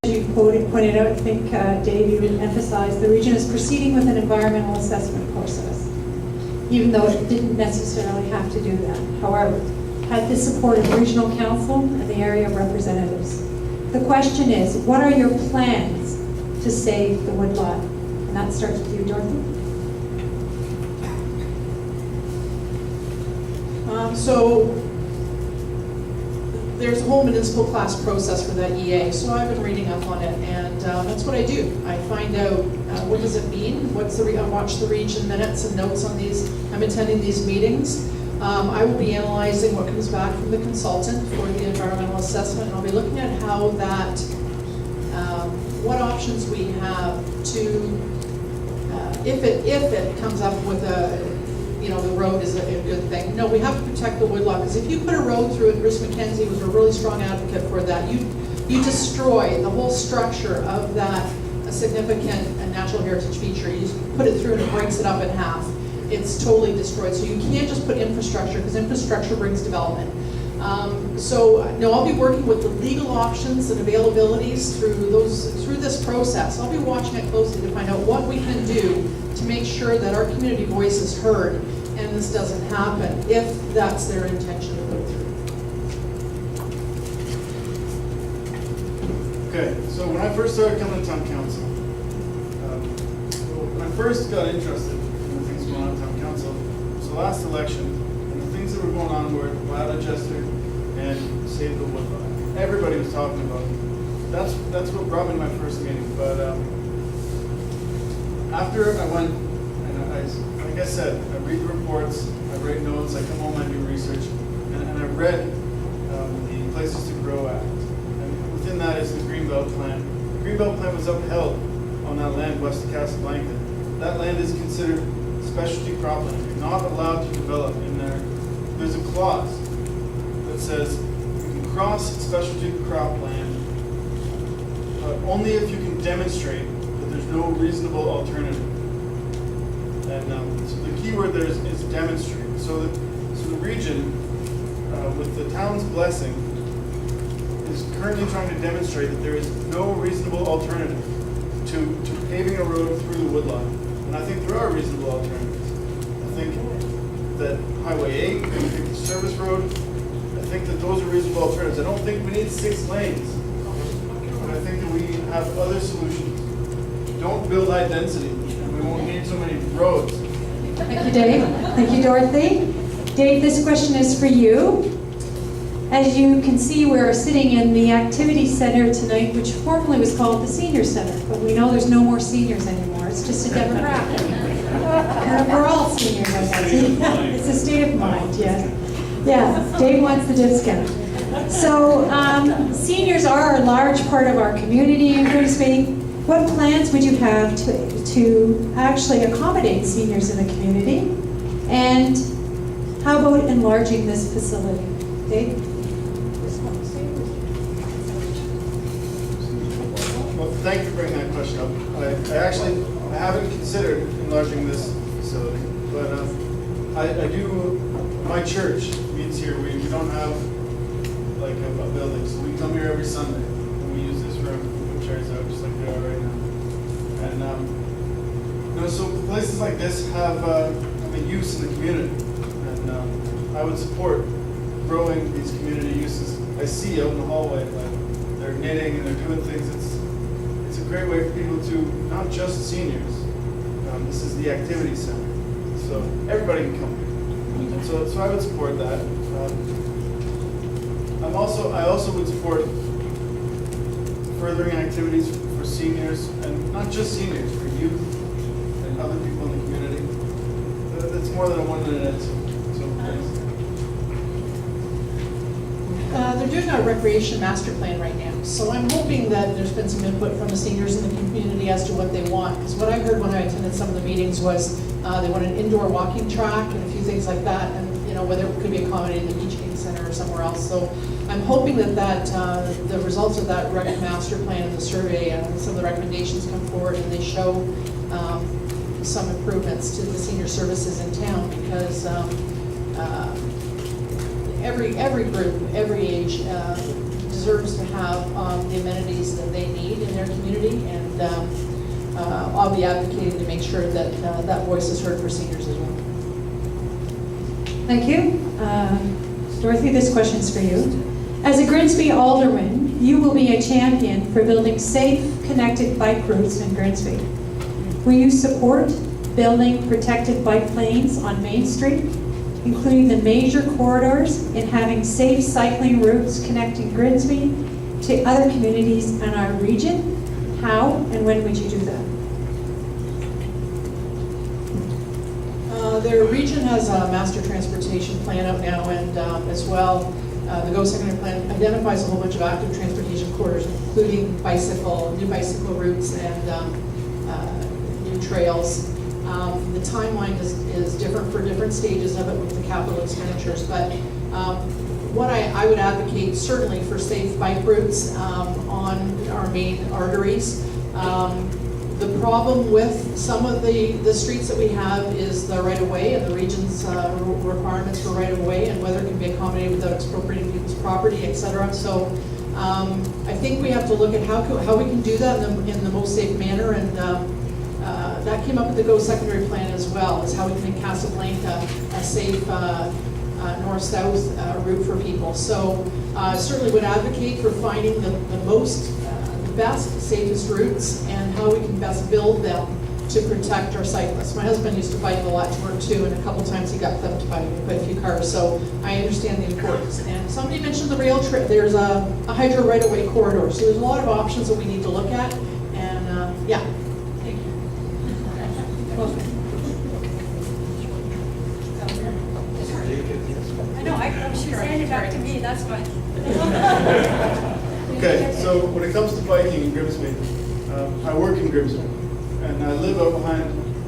Speaker 6: As you pointed out, I think, Dave, you emphasized the region is proceeding with an environmental assessment process, even though it didn't necessarily have to do that. However, had the support of regional council and the area representatives. The question is, what are your plans to save the woodlot? And that starts with you, Dorothy.
Speaker 4: So there's a whole municipal class process for that EA, so I've been reading up on it, and that's what I do. I find out what does it mean, I watch the region minutes and notes on these, I'm attending these meetings. I will be analyzing what comes back from the consultant for the environmental assessment, and I'll be looking at how that, what options we have to, if it comes up with the road is a good thing. No, we have to protect the woodlot, because if you put a road through it, Bruce McKenzie was a really strong advocate for that, you destroy the whole structure of that significant natural heritage feature. You just put it through and it breaks it up in half. It's totally destroyed. So you can't just put infrastructure, because infrastructure brings development. I'll be working with the legal options and availabilities through this process. I'll be watching it closely to find out what we can do to make sure that our community voice is heard and this doesn't happen if that's their intention to go through.
Speaker 3: Okay, so when I first started coming to town council, when I first got interested in the things going on in town council, it was the last election, and the things that were going on were Wild Chester and Save the Woodlot. Everybody was talking about it. That's what brought me to my first meeting. But after I went, and like I said, I read the reports, I write notes, I come home, I do research, and I read the Places to Grow Act. And within that is the Greenbelt Plan. The Greenbelt Plan was upheld on that land west of Casablanca. That land is considered specialty cropland. You're not allowed to develop in there. There's a clause that says you can cross specialty cropland, but only if you can demonstrate that there's no reasonable alternative. And so the key word there is demonstrate. So the region, with the town's blessing, is currently trying to demonstrate that there is no reasonable alternative to paving a road through the woodlot. And I think there are reasonable alternatives. I think that Highway 8, I think service road. I think that those are reasonable alternatives. I don't think we need 6 lanes, but I think that we have other solutions. Don't build high density, and we won't need so many roads.
Speaker 6: Thank you, Dave. Thank you, Dorothy. Dave, this question is for you. As you can see, we're sitting in the activity center tonight, which formerly was called the senior center, but we know there's no more seniors anymore. It's just a demographic. We're all seniors, I guess. It's a state of mind, yes. Yeah, Dave wants the discount. So seniors are a large part of our community in Grimsby. What plans would you have to actually accommodate seniors in the community? And how about enlarging this facility? Dave?
Speaker 3: Well, thank you for bringing that question up. I haven't considered enlarging this facility, but I do. My church meets here. We don't have like a building, so we come here every Sunday and we use this room. We put chairs out just like they are right now. And so places like this have a use in the community, and I would support growing these community uses. I see out in the hallway, like they're knitting and they're doing things. It's a great way for people to, not just seniors. This is the activity center, so everybody can come here. And so I would support that. I also would support furthering activities for seniors, and not just seniors, for youth and other people in the community. That's more than a 1 minute answer. So thanks.
Speaker 4: They're doing a recreation master plan right now, so I'm hoping that there's been some input from the seniors in the community as to what they want. Because what I heard when I attended some of the meetings was they want an indoor walking track and a few things like that, and whether it could be accommodated in the Beach King Center or somewhere else. So I'm hoping that the results of that rec master plan and the survey and some of the recommendations come forward and they show some improvements to the senior services in town, because every group, every age deserves to have the amenities that they need in their community, and I'll be advocating to make sure that that voice is heard for seniors as well.
Speaker 6: Thank you. Dorothy, this question is for you. As a Grimsby Alderman, you will be a champion for building safe, connected bike routes in Grimsby. Will you support building protected bike lanes on Main Street, including the major corridors, and having safe cycling routes connecting Grimsby to other communities in our region? How and when would you do that?
Speaker 4: Their region has a master transportation plan out now, and as well, the Go Secondary Plan identifies a whole bunch of active transportation corridors, including new bicycle routes and new trails. The timeline is different for different stages of it with the capital expenditures, but what I would advocate certainly for safe bike routes on our main arteries. The problem with some of the streets that we have is the right-of-way and the region's requirements for right-of-way and whether it can be accommodated without expropriating people's property, et cetera. So I think we have to look at how we can do that in the most safe manner, and that came up with the Go Secondary Plan as well, is how we can make Casablanca a safe north-south route for people. So I certainly would advocate for finding the best, safest routes and how we can best build them to protect our cyclists. My husband used to bike a lot to work too, and a couple times he got clipped by quite a few cars, so I understand the importance. And somebody mentioned the rail trail. There's a hydro right-of-way corridor, so there's a lot of options that we need to look at, and yeah. Thank you.
Speaker 5: I know, she was handing back to me, that's fine.
Speaker 3: Okay, so when it comes to biking in Grimsby, I work in Grimsby, and I live out behind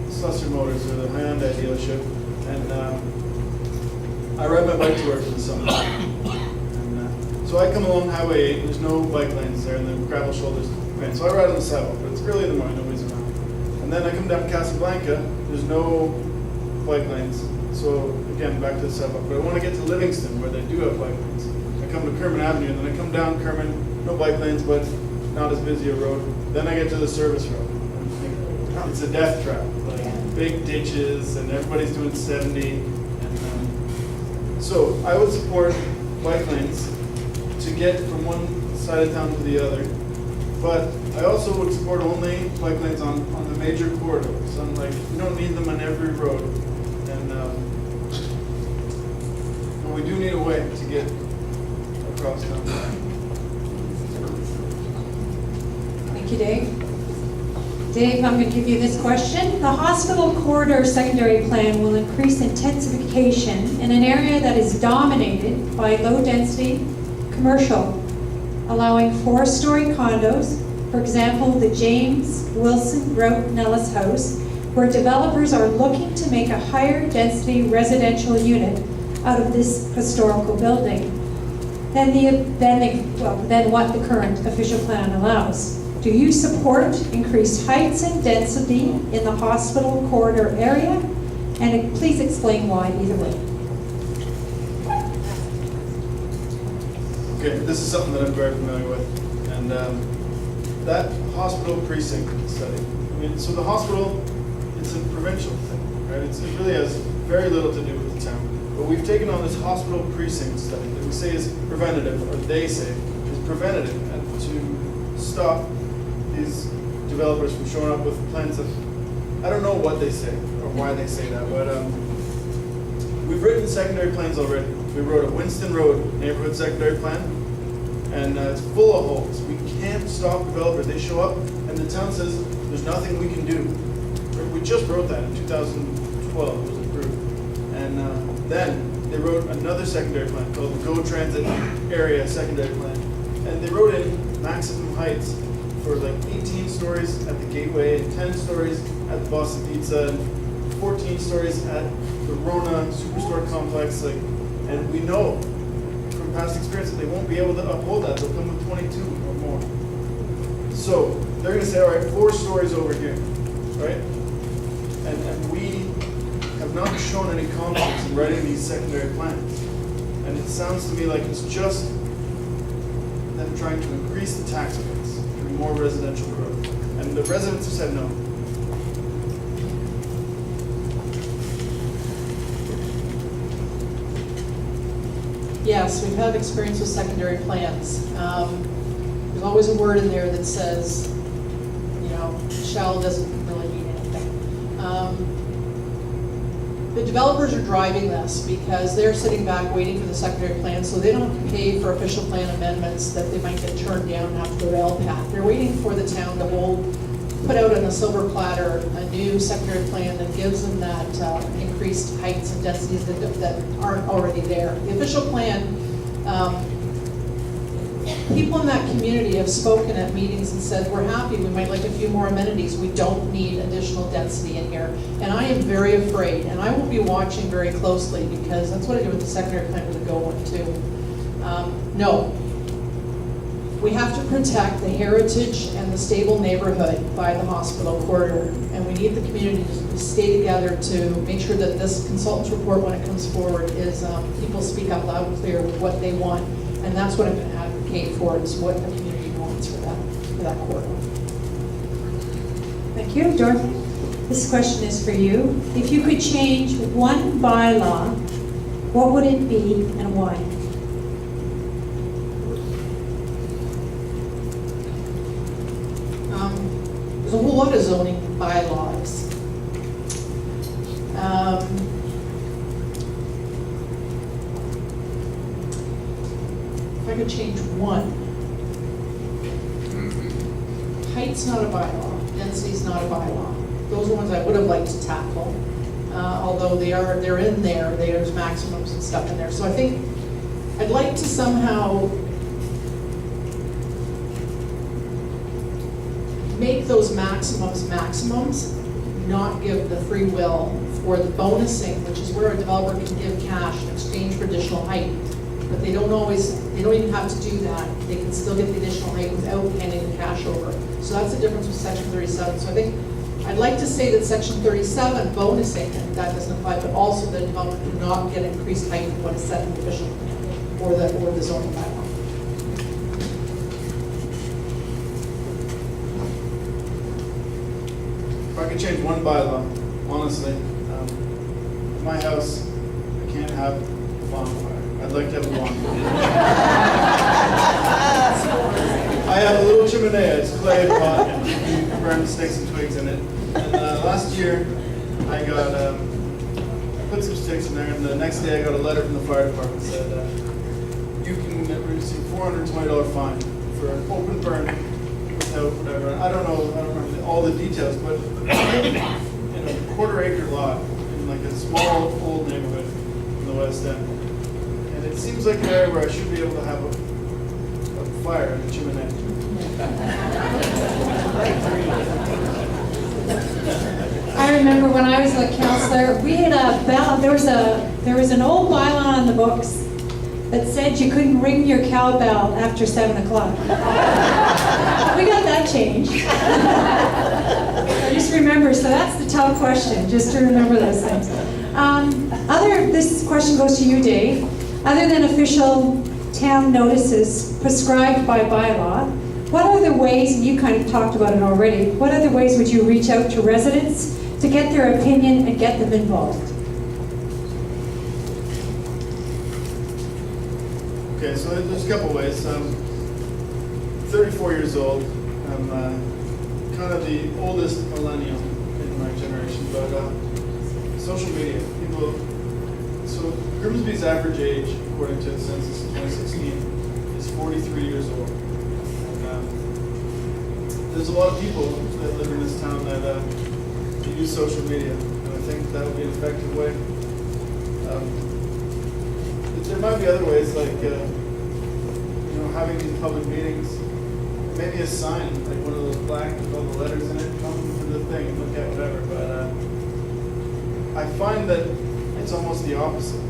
Speaker 3: Slusser Motors, or the Hyundai dealership, and I ride my bike to work in the summer. And, so I come along Highway 8, and there's no bike lanes there, and the gravel shoulders. Okay, so I ride on the sidewalk, but it's early in the morning, nobody's around. And then I come down to Casablanca, there's no bike lanes. So again, back to the sidewalk, but I want to get to Livingston, where they do have bike lanes. I come to Kerman Avenue, and then I come down Kerman, no bike lanes, but not as busy a road. Then I get to the service road. It's a death trap, like big ditches, and everybody's doing 70. And, So I would support bike lanes to get from one side of town to the other. But I also would support only bike lanes on the major corridors. So I'm like, you don't need them on every road. And but we do need a way to get across town.
Speaker 6: Thank you, Dave. Dave, I'm going to give you this question. The hospital corridor secondary plan will increase intensification in an area that is dominated by low-density commercial, allowing 4-story condos, for example, the James Wilson Road Nellis House, where developers are looking to make a higher density residential unit out of this historical building than what the current official plan allows. Do you support increased heights and density in the hospital corridor area? And please explain why either way.
Speaker 3: Okay, this is something that I'm very familiar with. And that hospital precinct study, I mean, so the hospital, it's a provincial thing, right? It really has very little to do with the town. But we've taken on this hospital precinct study that we say is preventative, or they say is preventative, and to stop these developers from showing up with plans of, I don't know what they say or why they say that, but we've written secondary plans already. We wrote a Winston Road neighborhood secondary plan, and it's full of holes. We can't stop developers. They show up, and the town says there's nothing we can do. We just wrote that in 2012. It was approved, and then they wrote another secondary plan called the Go Transit Area Secondary Plan, and they wrote in maximum heights for like 18 stories at the Gateway, 10 stories at the Boston Pizza, and 14 stories at the Rona Superstore Complex. Like, and we know from past experience that they won't be able to uphold that. They'll come with 22 or more. So they're going to say, all right, 4 stories over here, right? And we have not shown any confidence in writing these secondary plans. And it sounds to me like it's just them trying to increase the tax base, more residential growth. And the residents have said no.
Speaker 4: Yes, we've had experience with secondary plans. There's always a word in there that says, you know, shall doesn't really mean anything. The developers are driving this because they're sitting back waiting for the secondary plan, so they don't have to pay for official plan amendments that they might get turned down and have to go to LPAC. They're waiting for the town to put out on a silver platter a new secondary plan that gives them that increased heights and densities that aren't already there. The official plan, people in that community have spoken at meetings and said, we're happy, we might like a few more amenities, we don't need additional density in here. And I am very afraid, and I will be watching very closely because that's what I did with the secondary plan with the Go one too. No. We have to protect the heritage and the stable neighborhood by the hospital corridor. And we need the community to stay together to make sure that this consultant's report, when it comes forward, is people speak up loud and clear with what they want. And that's what I'm going to advocate for, is what the community wants for that corridor.
Speaker 6: Thank you. Dorothy, this question is for you. If you could change one bylaw, what would it be and why?
Speaker 4: There's a whole lot of zoning bylaws. If I could change one. Height's not a bylaw, density's not a bylaw. Those are ones I would have liked to tackle. Although they're in there, there's maximums and stuff in there. So I think I'd like to somehow make those maximums, not give the free will for the bonusing, which is where a developer can give cash in exchange for additional height. But they don't even have to do that. They can still get the additional height without handing the cash over. So that's the difference with section 37. So I think I'd like to say that section 37, bonusing, that doesn't apply, but also the developer could not get increased height of what is set in the official plan or the zoning bylaw.
Speaker 3: If I could change one bylaw, honestly, in my house, I can't have bonfire. I'd like to have a bonfire. I have a little chimney. It's clay pot, and you can burn sticks and twigs in it. And last year, I put some sticks in there, and the next day I got a letter from the fire department that said, you can receive $420 fine for an open burn without whatever. I don't remember all the details, but in a quarter-acre lot in like a small old neighborhood in the West End, and it seems like an area where I should be able to have a fire in the chimney.
Speaker 6: I remember when I was a counselor, we had a ballot, there was an old bylaw on the books that said you couldn't ring your cowbell after 7 o'clock. We got that changed. I just remember, so that's the tough question, just to remember those things. This question goes to you, Dave. Other than official town notices prescribed by bylaw, what other ways, and you kind of talked about it already, what other ways would you reach out to residents to get their opinion and get them involved?
Speaker 3: Okay, so there's a couple ways. I'm 34 years old. I'm kind of the oldest millennial in my generation, but social media, people. So Grimsby's average age, according to the census in 2016, is 43 years old. And there's a lot of people that live in this town that use social media, and I think that would be an effective way. There might be other ways, like having these public meetings. Maybe a sign, like one of those black with all the letters in it. Come to the thing and look at whatever. But I find that it's almost the opposite.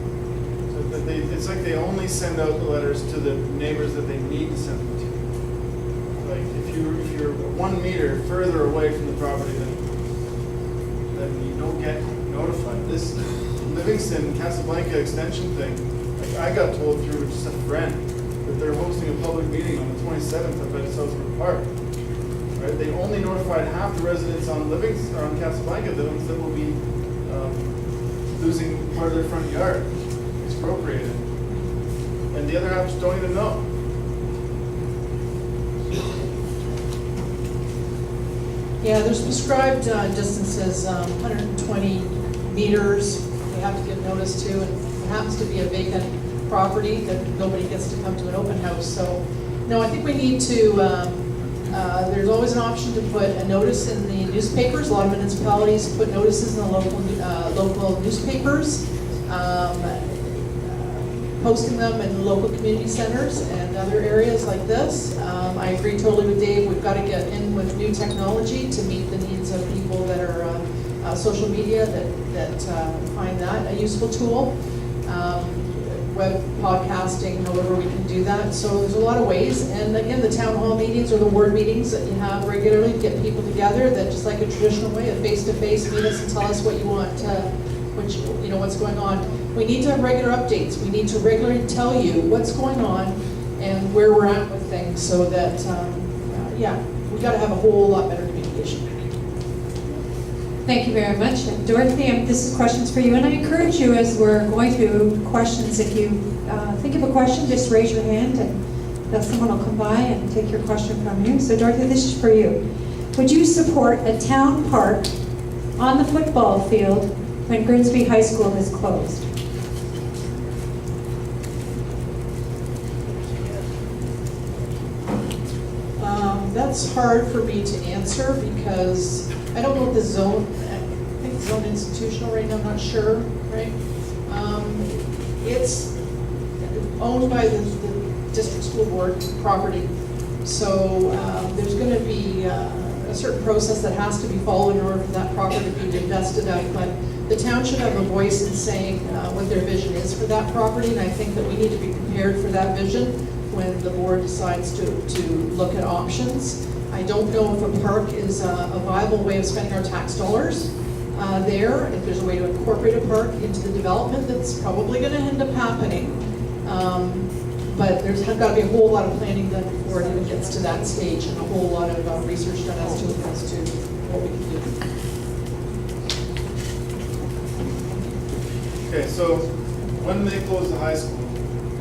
Speaker 3: So that it's like they only send out the letters to the neighbors that they need to send them to. Like if you're 1 meter further away from the property, then you don't get notified. This Livingston Casablanca extension thing. I got told through just a friend that they're hosting a public meeting on the 27th up at Southwood Park. Right? They only notified half the residents on Livingston or on Casablanca, the ones that will be losing part of their front yard, expropriated, and the other half just don't even know.
Speaker 4: Yeah, there's prescribed distances, 120 meters. They have to give notice to, and it happens to be a vacant property that nobody gets to come to an open house. So, no, I think we need to, there's always an option to put a notice in the newspapers. A lot of municipalities put notices in the local newspapers, posting them in local community centers and other areas like this. I agree totally with Dave. We've got to get in with new technology to meet the needs of people that are social media that find that a useful tool. Web podcasting, however we can do that. So there's a lot of ways. And again, the town hall meetings or the ward meetings that you have regularly, get people together that just like a traditional way of face-to-face, meet us and tell us what you want, what's going on. We need to have regular updates. We need to regularly tell you what's going on and where we're at with things so that, we've got to have a whole lot better communication.
Speaker 6: Thank you very much. And Dorothy, this is questions for you, and I encourage you as we're going through questions, if you think of a question, just raise your hand and someone will come by and take your question from you. So Dorothy, this is for you. Would you support a town park on the football field when Grimsby High School is closed?
Speaker 4: That's hard for me to answer because I don't know if the zone, I think it's zone institutional right now, I'm not sure, right? It's owned by the district school board property. So there's going to be a certain process that has to be followed in order for that property to be invested out. But the town should have a voice in saying what their vision is for that property. And I think that we need to be prepared for that vision when the board decides to look at options. I don't know if a park is a viable way of spending our tax dollars there. If there's a way to incorporate a park into the development, that's probably going to end up happening. But there's got to be a whole lot of planning done before it even gets to that stage, and a whole lot of research done as to what we can do.
Speaker 3: Okay, so when they closed the high school,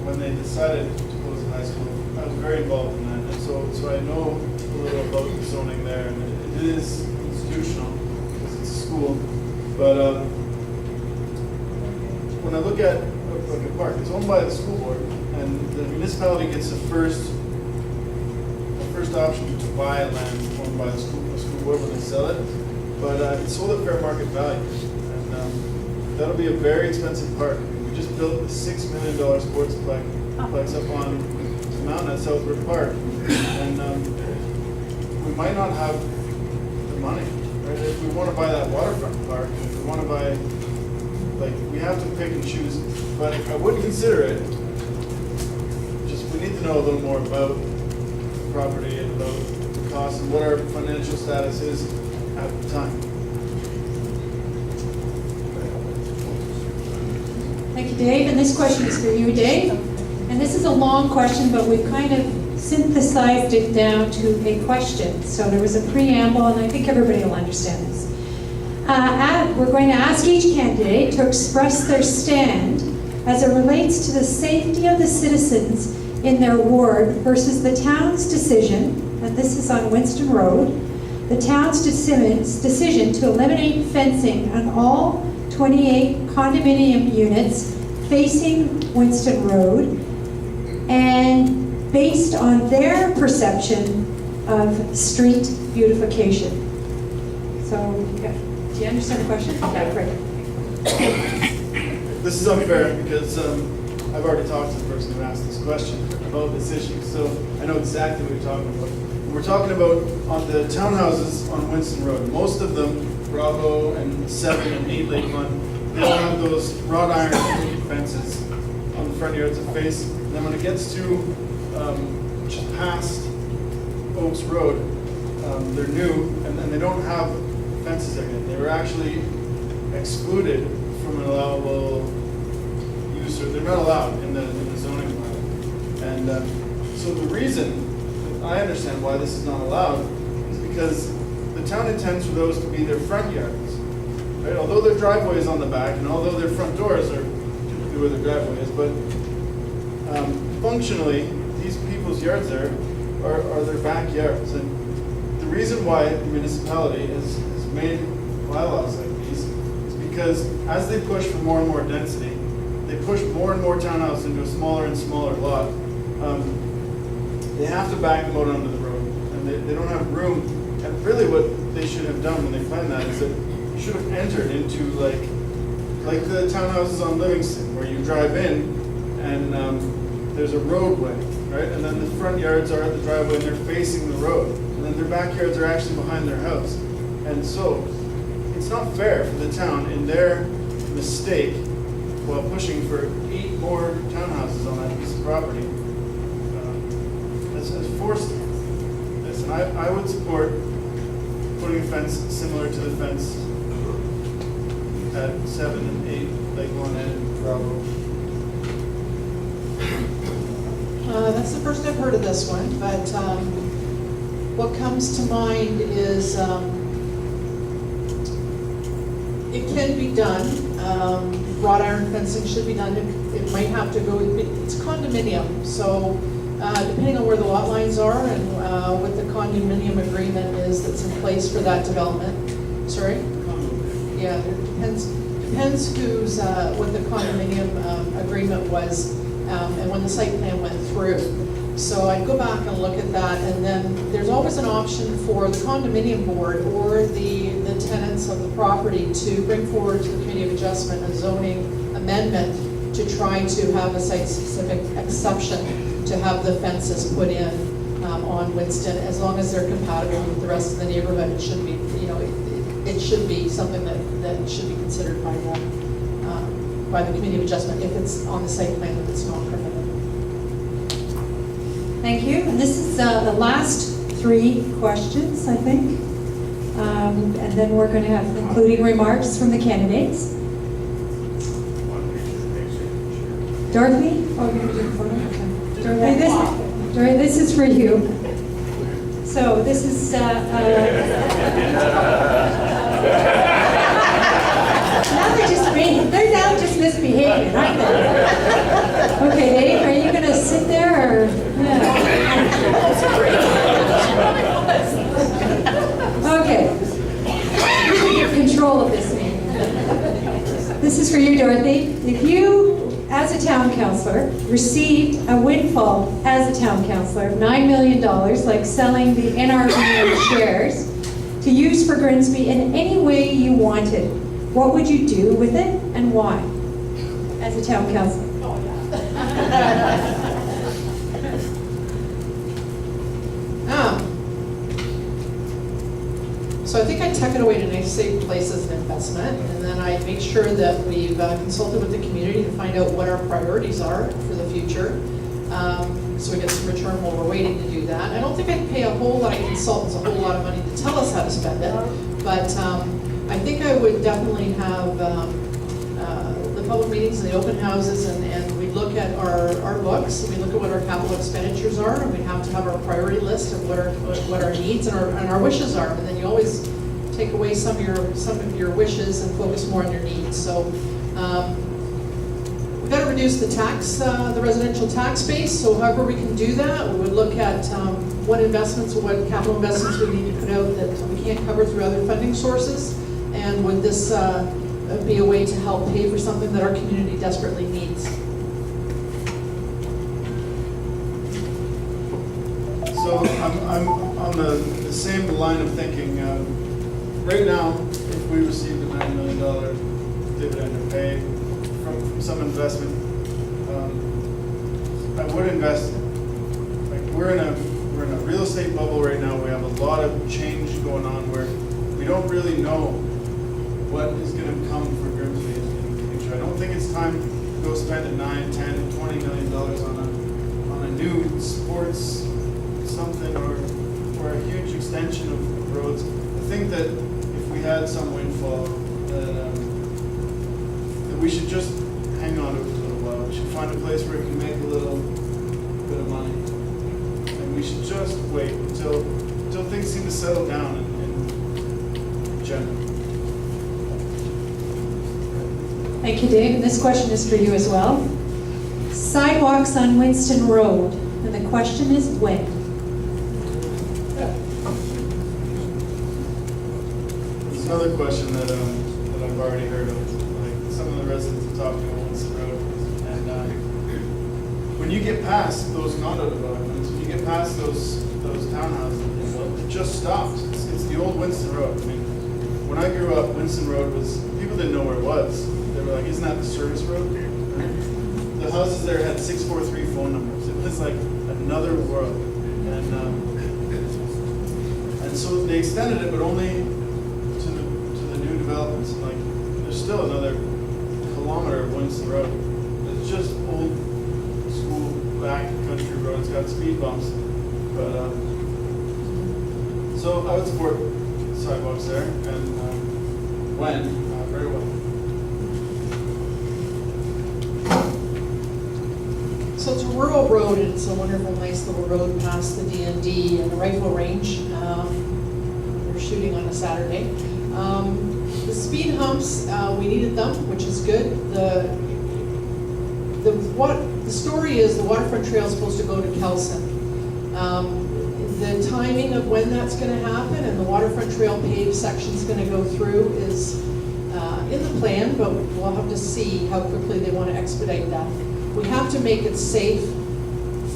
Speaker 3: when they decided to close the high school, I was very involved in that. And so I know a little about the zoning there, and it is institutional because it's a school. But when I look at like a park, it's owned by the school board, and the municipality gets the first option to buy land owned by the school board when they sell it. But it's sold at fair market value, and that'll be a very expensive park. We just built a $6 million sportsplex up on the mountain at Southwood Park, and we might not have the money. Right? If we want to buy that waterfront park, if we want to buy, like, we have to pick and choose. But I would consider it. Just we need to know a little more about the property and about the cost and what our financial status is at the time.
Speaker 6: Thank you, Dave. And this question is for you, Dave. And this is a long question, but we've kind of synthesized it down to a question. So there was a preamble, and I think everybody will understand this. We're going to ask each candidate to express their stand as it relates to the safety of the citizens in their ward versus the town's decision, and this is on Winston Road, the town's decision to eliminate fencing on all 28 condominium units facing Winston Road, and based on their perception of street beautification. So, do you understand the question? Yeah, great.
Speaker 3: This is unfair because I've already talked to the person who asked this question about this issue, so I know exactly what you're talking about. We're talking about on the townhouses on Winston Road. Most of them, Bravo and 7 and 8 Lakeland, they all have those wrought iron fences on the front yards that face. And then when it gets to just past Oaks Road, they're new, and then they don't have fences there yet. They were actually excluded from an allowable use, or they're not allowed in the zoning bylaw. And so the reason I understand why this is not allowed is because the town intends for those to be their front yards. Right? Although their driveway is on the back, and although their front doors are typically where their driveway is, but functionally, these people's yards there are their backyards. And the reason why the municipality has made bylaws like these is because as they push for more and more density, they push more and more townhouses into a smaller and smaller lot. They have to back them out onto the road, and they don't have room. And really what they should have done when they planned that is that you should have entered into like the townhouses on Livingston, where you drive in and there's a roadway, right? And then the front yards are at the driveway and they're facing the road. And then their backyards are actually behind their house. And so it's not fair for the town in their mistake while pushing for 8 more townhouses on that piece of property. Has forced this, and I would support putting a fence similar to the fence at 7 and 8 Lakeland and Bravo.
Speaker 4: That's the first I've heard of this one, but what comes to mind is it can be done. Wrought iron fencing should be done. It might have to go, it's condominium, so depending on where the lot lines are and what the condominium agreement is that's in place for that development. Sorry? Yeah, it depends who's, what the condominium agreement was and when the site plan went through. So I'd go back and look at that, and then there's always an option for the condominium board or the tenants of the property to bring forward to the Committee of Adjustment a zoning amendment to try to have a site-specific exception to have the fences put in on Winston, as long as they're compatible with the rest of the neighborhood. It should be, you know, it should be something that should be considered by the Committee of Adjustment if it's on the site plan, if it's not permitted.
Speaker 6: Thank you. And this is the last 3 questions, I think. And then we're going to have concluding remarks from the candidates. Dorothy? Oh, you're going to do the photo? Okay. Dorothy, this is for you. So this is... They're now just misbehaving, aren't they? Okay, Dave, are you gonna sit there or? Yeah. Okay. You can get control of this meeting. This is for you, Dorothy. If you, as a town councillor, received a windfall as a town councillor of $9 million, like selling the NRV shares, to use for Grimsby in any way you wanted, what would you do with it and why, as a town councillor?
Speaker 4: So I think I'd tuck it away to nice safe place as an investment, and then I'd make sure that we've consulted with the community to find out what our priorities are for the future. So we get some return while we're waiting to do that. I don't think I'd pay a whole lot of consultants a whole lot of money to tell us how to spend it, but I think I would definitely have the public meetings and the open houses, and we'd look at our books, and we'd look at what our capital expenditures are, and we'd have to have our priority list of what our needs and our wishes are, and then you always take away some of your wishes and focus more on your needs. So we've got to reduce the tax, the residential tax base. So however we can do that, we would look at what investments or what capital investments we need to put out that we can't cover through other funding sources, and would this be a way to help pay for something that our community desperately needs.
Speaker 3: So I'm on the same line of thinking. Right now, if we received a $9 million dividend or pay from some investment, I would invest in it. Like we're in a real estate bubble right now. We have a lot of change going on where we don't really know what is going to come for Grimsby in the future. I don't think it's time to go spend $9, $10, $20 million on a new sports something or a huge extension of roads. I think that if we had some windfall, that we should just hang on to it for a little while. We should find a place where we can make a little bit of money, and we should just wait until things seem to settle down in general.
Speaker 6: Thank you, Dave. And this question is for you as well. Sidewalks on Winston Road, and the question is when?
Speaker 3: There's another question that I've already heard of. Like some of the residents have talked to me on Winston Road, and when you get past those condo developments, when you get past those townhouses, it just stops. It's the old Winston Road. I mean, when I grew up, Winston Road was, people didn't know where it was. They were like, isn't that the service road? The houses there had 643 phone numbers. It was like another world. And so they extended it, but only to the new developments. Like, there's still another kilometer of Winston Road. It's just old school back country road. It's got speed bumps. But so I would support sidewalks there, and when, very well.
Speaker 4: So it's a rural road, and it's a wonderful, nice little road past the D&D and the rifle range. We're shooting on a Saturday. The speed humps, we needed them, which is good. The story is the waterfront trail is supposed to go to Kelson. The timing of when that's going to happen and the waterfront trail paved section is going to go through is in the plan, but we'll have to see how quickly they want to expedite that. We have to make it safe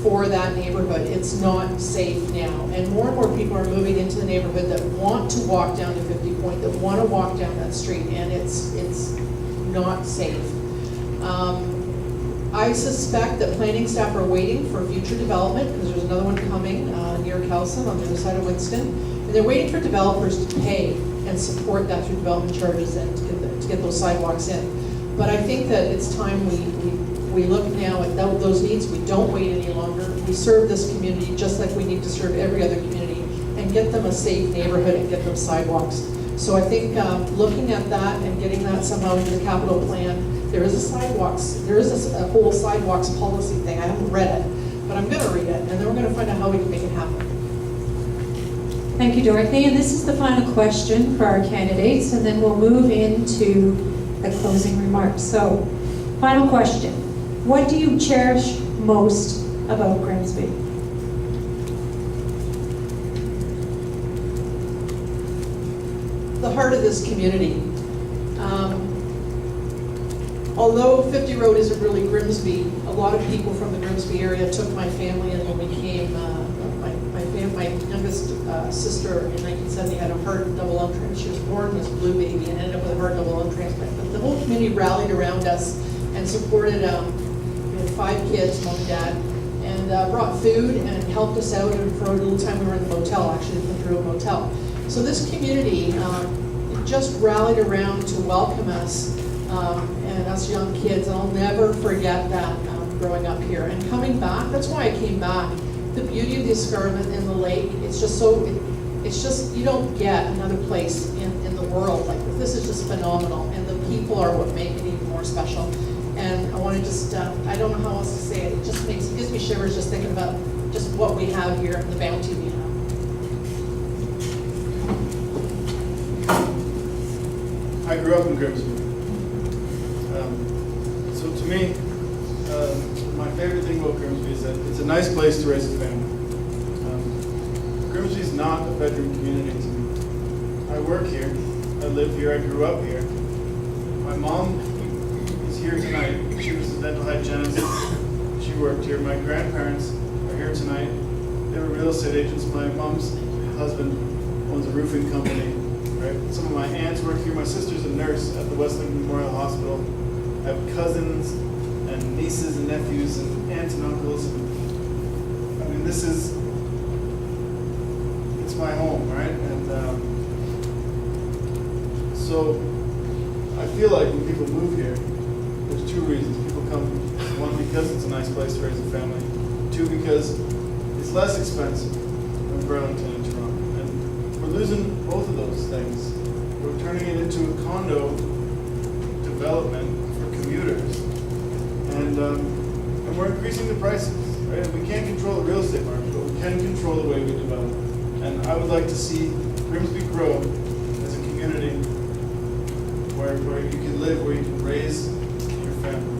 Speaker 4: for that neighborhood. It's not safe now. And more people are moving into the neighborhood that want to walk down to 50 Point, that want to walk down that street, and it's not safe. I suspect that planning staff are waiting for future development, because there's another one coming near Kelson on the other side of Winston. And they're waiting for developers to pay and support that through development charges and to get those sidewalks in. But I think that it's time we look now at those needs. We don't wait any longer. We serve this community just like we need to serve every other community, and get them a safe neighborhood and get them sidewalks. So I think looking at that and getting that somehow into the capital plan, there is a whole sidewalks policy thing. I haven't read it, but I'm going to read it, and then we're going to find out how we can make it happen.
Speaker 6: Thank you, Dorothy. And this is the final question for our candidates, and then we'll move into the closing remarks. So, final question. What do you cherish most about Grimsby?
Speaker 4: The heart of this community. Although 50 Road isn't really Grimsby, a lot of people from the Grimsby area took my family in when we came. My youngest sister in 1970 had a heart double lung transplant. She was born with a blue baby and ended up with a heart double lung transplant. But the whole community rallied around us and supported. We had 5 kids, mom and dad, and brought food and helped us out. And for a little time, we were in the motel, actually, the Through Motel. So this community just rallied around to welcome us and us young kids. And I'll never forget that growing up here and coming back. That's why I came back. The beauty of the escarpment and the lake, it's just so, it's just, you don't get another place in the world like this. This is just phenomenal, and the people are what make it even more special. And I want to just, I don't know how else to say it, it just gives me shivers just thinking about just what we have here and the bounty we have.
Speaker 3: I grew up in Grimsby. So to me, my favorite thing about Grimsby is that it's a nice place to raise a family. Grimsby is not a bedroom community to me. I work here, I live here, I grew up here. My mom is here tonight. She was a dental hygienist. She worked here. My grandparents are here tonight. They were real estate agents. My mom's husband owns a roofing company. Right? Some of my aunts work here. My sister's a nurse at the Wesleyan Memorial Hospital. I have cousins and nieces and nephews and aunts and uncles. I mean, this is, it's my home, right? And so I feel like when people move here, there's 2 reasons. People come, 1, because it's a nice place to raise a family. 2, because it's less expensive than Burlington and Toronto. And we're losing both of those things. We're turning it into a condo development for commuters. And we're increasing the prices, right? We can't control the real estate market, but we can control the way we develop. And I would like to see Grimsby grow as a community where you can live, where you can raise your family.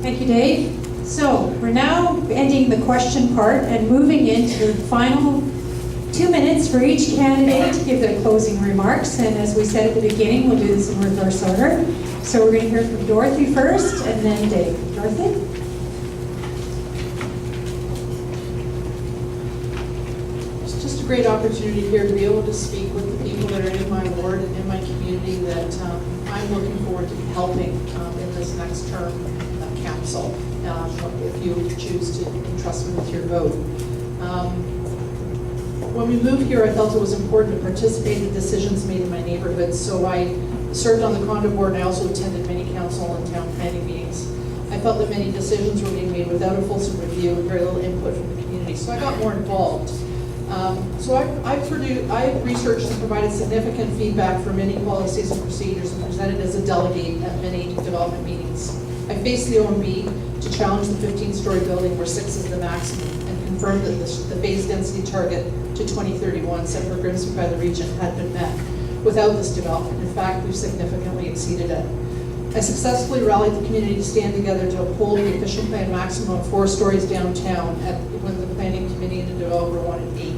Speaker 6: Thank you, Dave. So we're now ending the question part and moving into the final 2 minutes for each candidate to give their closing remarks. And as we said at the beginning, we'll do this in reverse order. So we're going to hear from Dorothy first and then Dave. Dorothy?
Speaker 4: It's just a great opportunity here to be able to speak with the people that are in my ward and in my community that I'm looking forward to helping in this next term of council, if you choose to entrust me with your vote. When we moved here, I felt it was important to participate in decisions made in my neighborhood, so I served on the condo board and I also attended many council and town planning meetings. I felt that many decisions were being made without a fulsome review and very little input from the community, so I got more involved. So I researched and provided significant feedback for many policies and procedures and presented as a delegate at many development meetings. I faced the OMB to challenge the 15-story building where 6 is the maximum and confirmed that the base density target to 2031 set for Grimsby by the region had been met without this development. In fact, we've significantly exceeded it. I successfully rallied the community to stand together to uphold the official plan maximum of 4 stories downtown when the planning committee and the developer wanted 8.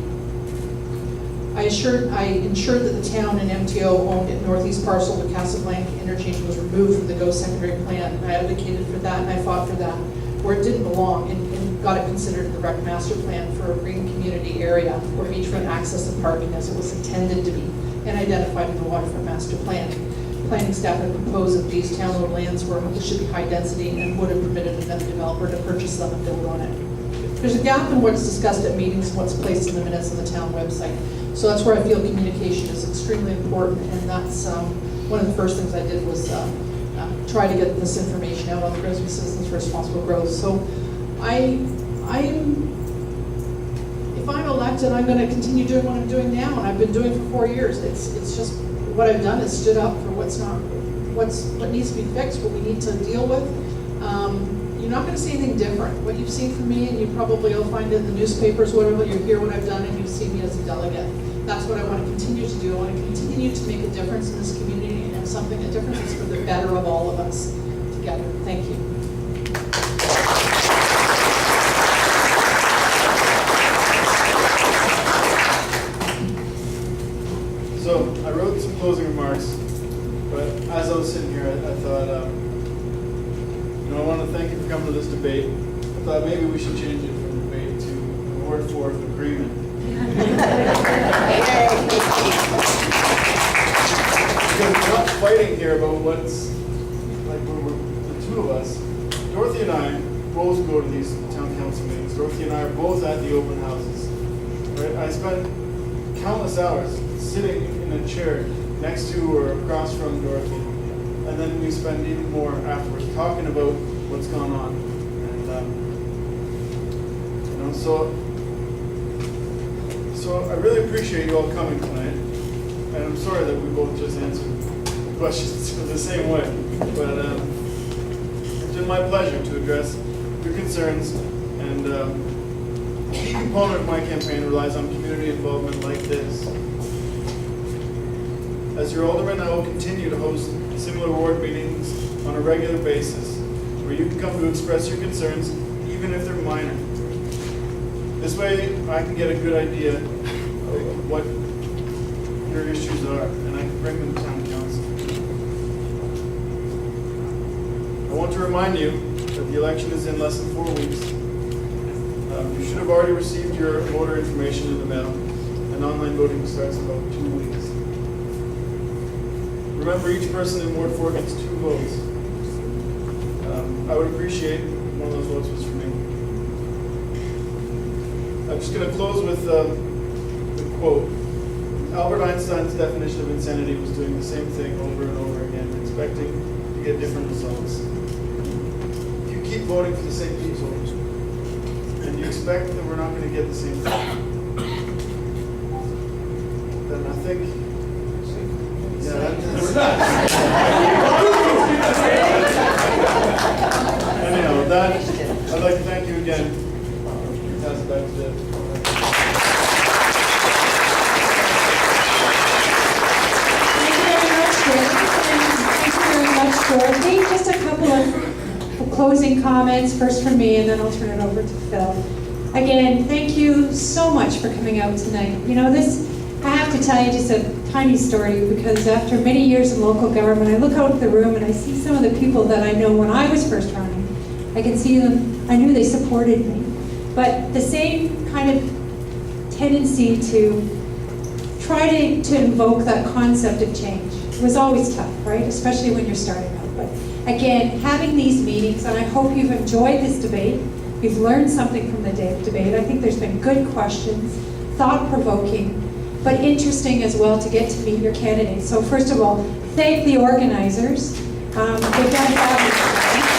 Speaker 4: I ensured that the town and MTO owned at northeast parcel of the Casablanca interchange was removed from the GO secondary plan. I advocated for that and I fought for that, where it didn't belong, and got it considered in the rec master plan for a green community area where beachfront access and parking as it was intended to be, and identified in the waterfront master plan. Planning staff had proposed that these town-owned lands should be high density and would have permitted another developer to purchase them and build on it. There's a gap in what's discussed at meetings and what's placed in the minutes on the town website. So that's where I feel communication is extremely important, and that's one of the first things I did was try to get this information out on the Grimsby Citizens for Responsible Growth. So if I'm elected, I'm going to continue doing what I'm doing now, and I've been doing for 4 years. It's just what I've done is stood up for what needs to be fixed, what we need to deal with. You're not going to see anything different. What you've seen from me, and you probably will find it in the newspapers, whatever, you hear what I've done, and you see me as a delegate. That's what I want to continue to do. I want to continue to make a difference in this community, and something, a difference is for the better of all of us together. Thank you.
Speaker 3: So I wrote some closing remarks, but as I was sitting here, I thought, I want to thank you for coming to this debate. I thought maybe we should change it from debate to Ward 4 agreement. Because we're not fighting here about what's, like, we're the two of us. Dorothy and I both go to these town council meetings. Dorothy and I are both at the open houses. Right? I spent countless hours sitting in a chair next to or across from Dorothy. And then we spend even more afterwards talking about what's gone on. And, so I really appreciate you all coming tonight. And I'm sorry that we both just answered the questions the same way. But it's been my pleasure to address your concerns. And a key component of my campaign relies on community involvement like this. As your alderman, I will continue to host similar ward meetings on a regular basis, where you can come to express your concerns, even if they're minor. This way, I can get a good idea of what your issues are, and I can bring them to town council. I want to remind you that the election is in less than 4 weeks. You should have already received your voter information in the mail, and online voting starts in about 2 weeks. Remember, each person in Ward 4 gets 2 votes. I would appreciate one of those votes was for me. I'm just going to close with the quote. Albert Einstein's definition of insanity was doing the same thing over and over again, expecting to get different results. If you keep voting for the same people, and you expect that we're not going to get the same thing, then I think, anyhow, with that, I'd like to thank you again. Pass it back to Deb.
Speaker 6: Thank you very much, Dorothy. Just a couple of closing comments, first from me, and then I'll turn it over to Phil. Again, thank you so much for coming out tonight. You know, I have to tell you just a tiny story, because after many years in local government, I look out at the room and I see some of the people that I know when I was first running. I can see them, I knew they supported me. But the same kind of tendency to try to invoke that concept of change was always tough, right? Especially when you're starting out. But again, having these meetings, and I hope you've enjoyed this debate, you've learned something from the debate. I think there's been good questions, thought-provoking, but interesting as well to get to meet your candidates. So first of all, thank the organizers. They've done fabulous.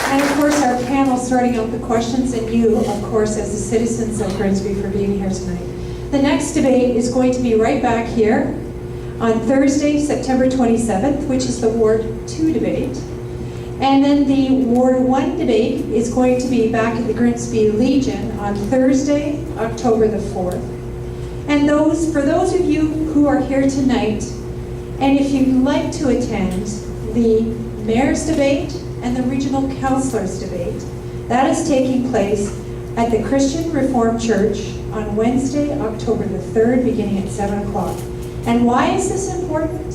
Speaker 6: And of course, our panel sorting out the questions, and you, of course, as the citizens of Grimsby, for being here tonight. The next debate is going to be right back here on Thursday, September 27th, which is the Ward 2 debate. And then the Ward 1 debate is going to be back at the Grimsby Legion on Thursday, October the 4th. And for those of you who are here tonight, and if you'd like to attend the Mayor's debate and the Regional Councillors debate, that is taking place at the Christian Reformed Church on Wednesday, October the 3rd, beginning at 7 o'clock. And why is this important?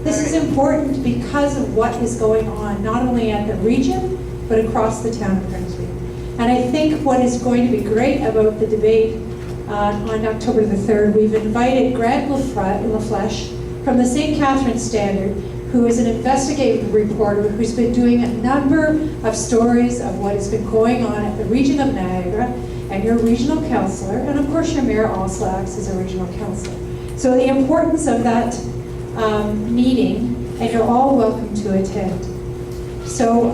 Speaker 6: This is important because of what is going on, not only at the region, but across the town of Grimsby. And I think what is going to be great about the debate on October the 3rd, we've invited Grant LaFleche from the St. Catharines Standard, who is an investigative reporter who's been doing a number of stories of what has been going on at the region of Niagara, and your regional councillor, and of course your mayor also acts as a regional councillor. So the importance of that meeting, and you're all welcome to attend. So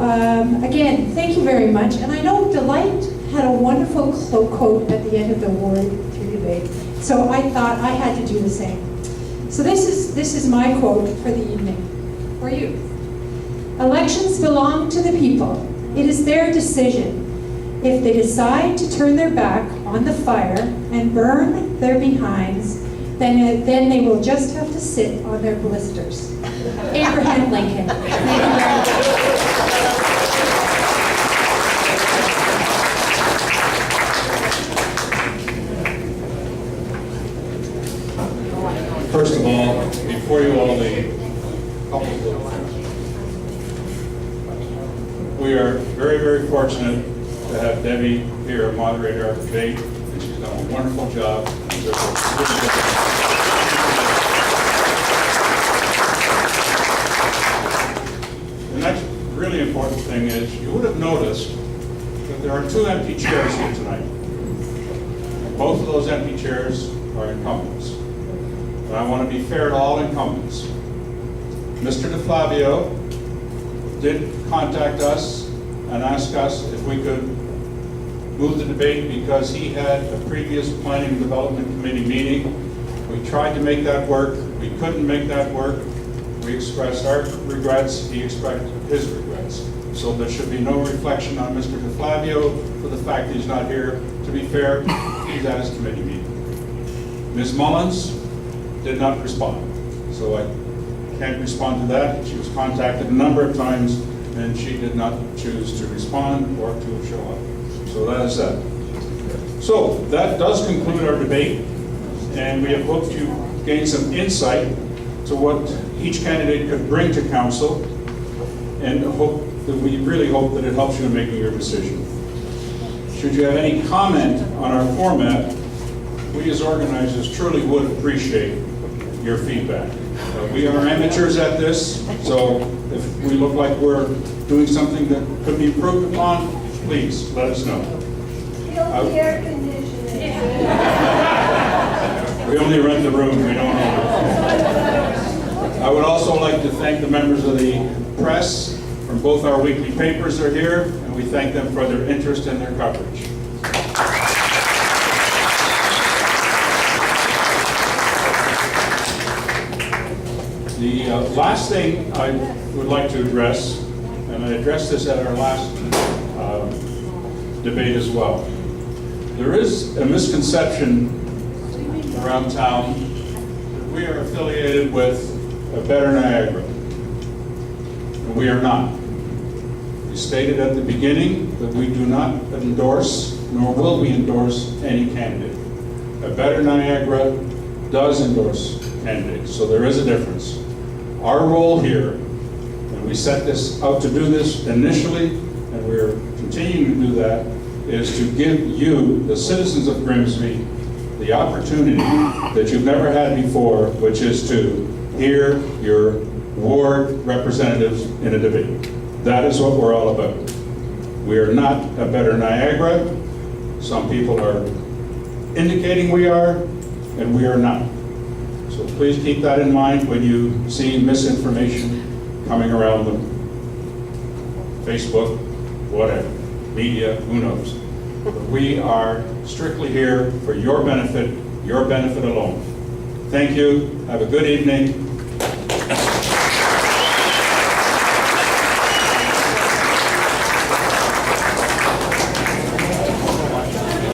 Speaker 6: again, thank you very much. And I know Delight had a wonderful quote at the end of the Ward 3 debate, so I thought I had to do the same. So this is my quote for the evening, for you. Elections belong to the people. It is their decision. If they decide to turn their back on the fire and burn their behinds, then they will just have to sit on their blisters. Abraham Lincoln. Thank you very much.
Speaker 1: First of all, before you all leave, we are very, very fortunate to have Debbie here moderate our debate, and she's done a wonderful job. The next really important thing is, you would have noticed that there are 2 empty chairs here tonight. Both of those empty chairs are incumbents. And I want to be fair to all incumbents. Mr. DeFlavio did contact us and ask us if we could move the debate because he had a previous Planning and Development Committee meeting. We tried to make that work. We couldn't make that work. We expressed our regrets. He expressed his regrets. So there should be no reflection on Mr. DeFlavio for the fact that he's not here. To be fair, he's at his committee meeting. Ms. Mullins did not respond. So I can't respond to that. She was contacted a number of times and she did not choose to respond or to show up. So that is that. So that does conclude our debate, and we have hoped you gain some insight to what each candidate could bring to council, and we really hope that it helps you in making your decision. Should you have any comment on our format, we as organizers truly would appreciate your feedback. We are amateurs at this, so if we look like we're doing something that could be improved upon, please let us know.
Speaker 7: Feel the air conditioning.
Speaker 1: We only rent the room, we don't own it. I would also like to thank the members of the press from both our weekly papers are here, and we thank them for their interest and their coverage. The last thing I would like to address, and I addressed this at our last debate as well. There is a misconception around town that we are affiliated with a Better Niagara. And we are not. We stated at the beginning that we do not endorse, nor will we endorse any candidate. A Better Niagara does endorse candidates, so there is a difference. Our role here, and we set this out to do this initially, and we're continuing to do that, is to give you, the citizens of Grimsby, the opportunity that you've never had before, which is to hear your ward representatives in a debate. That is what we're all about. We are not a Better Niagara. Some people are indicating we are, and we are not. So please keep that in mind when you see misinformation coming around them. Facebook, whatever, media, who knows. But we are strictly here for your benefit alone. Thank you. Have a good evening.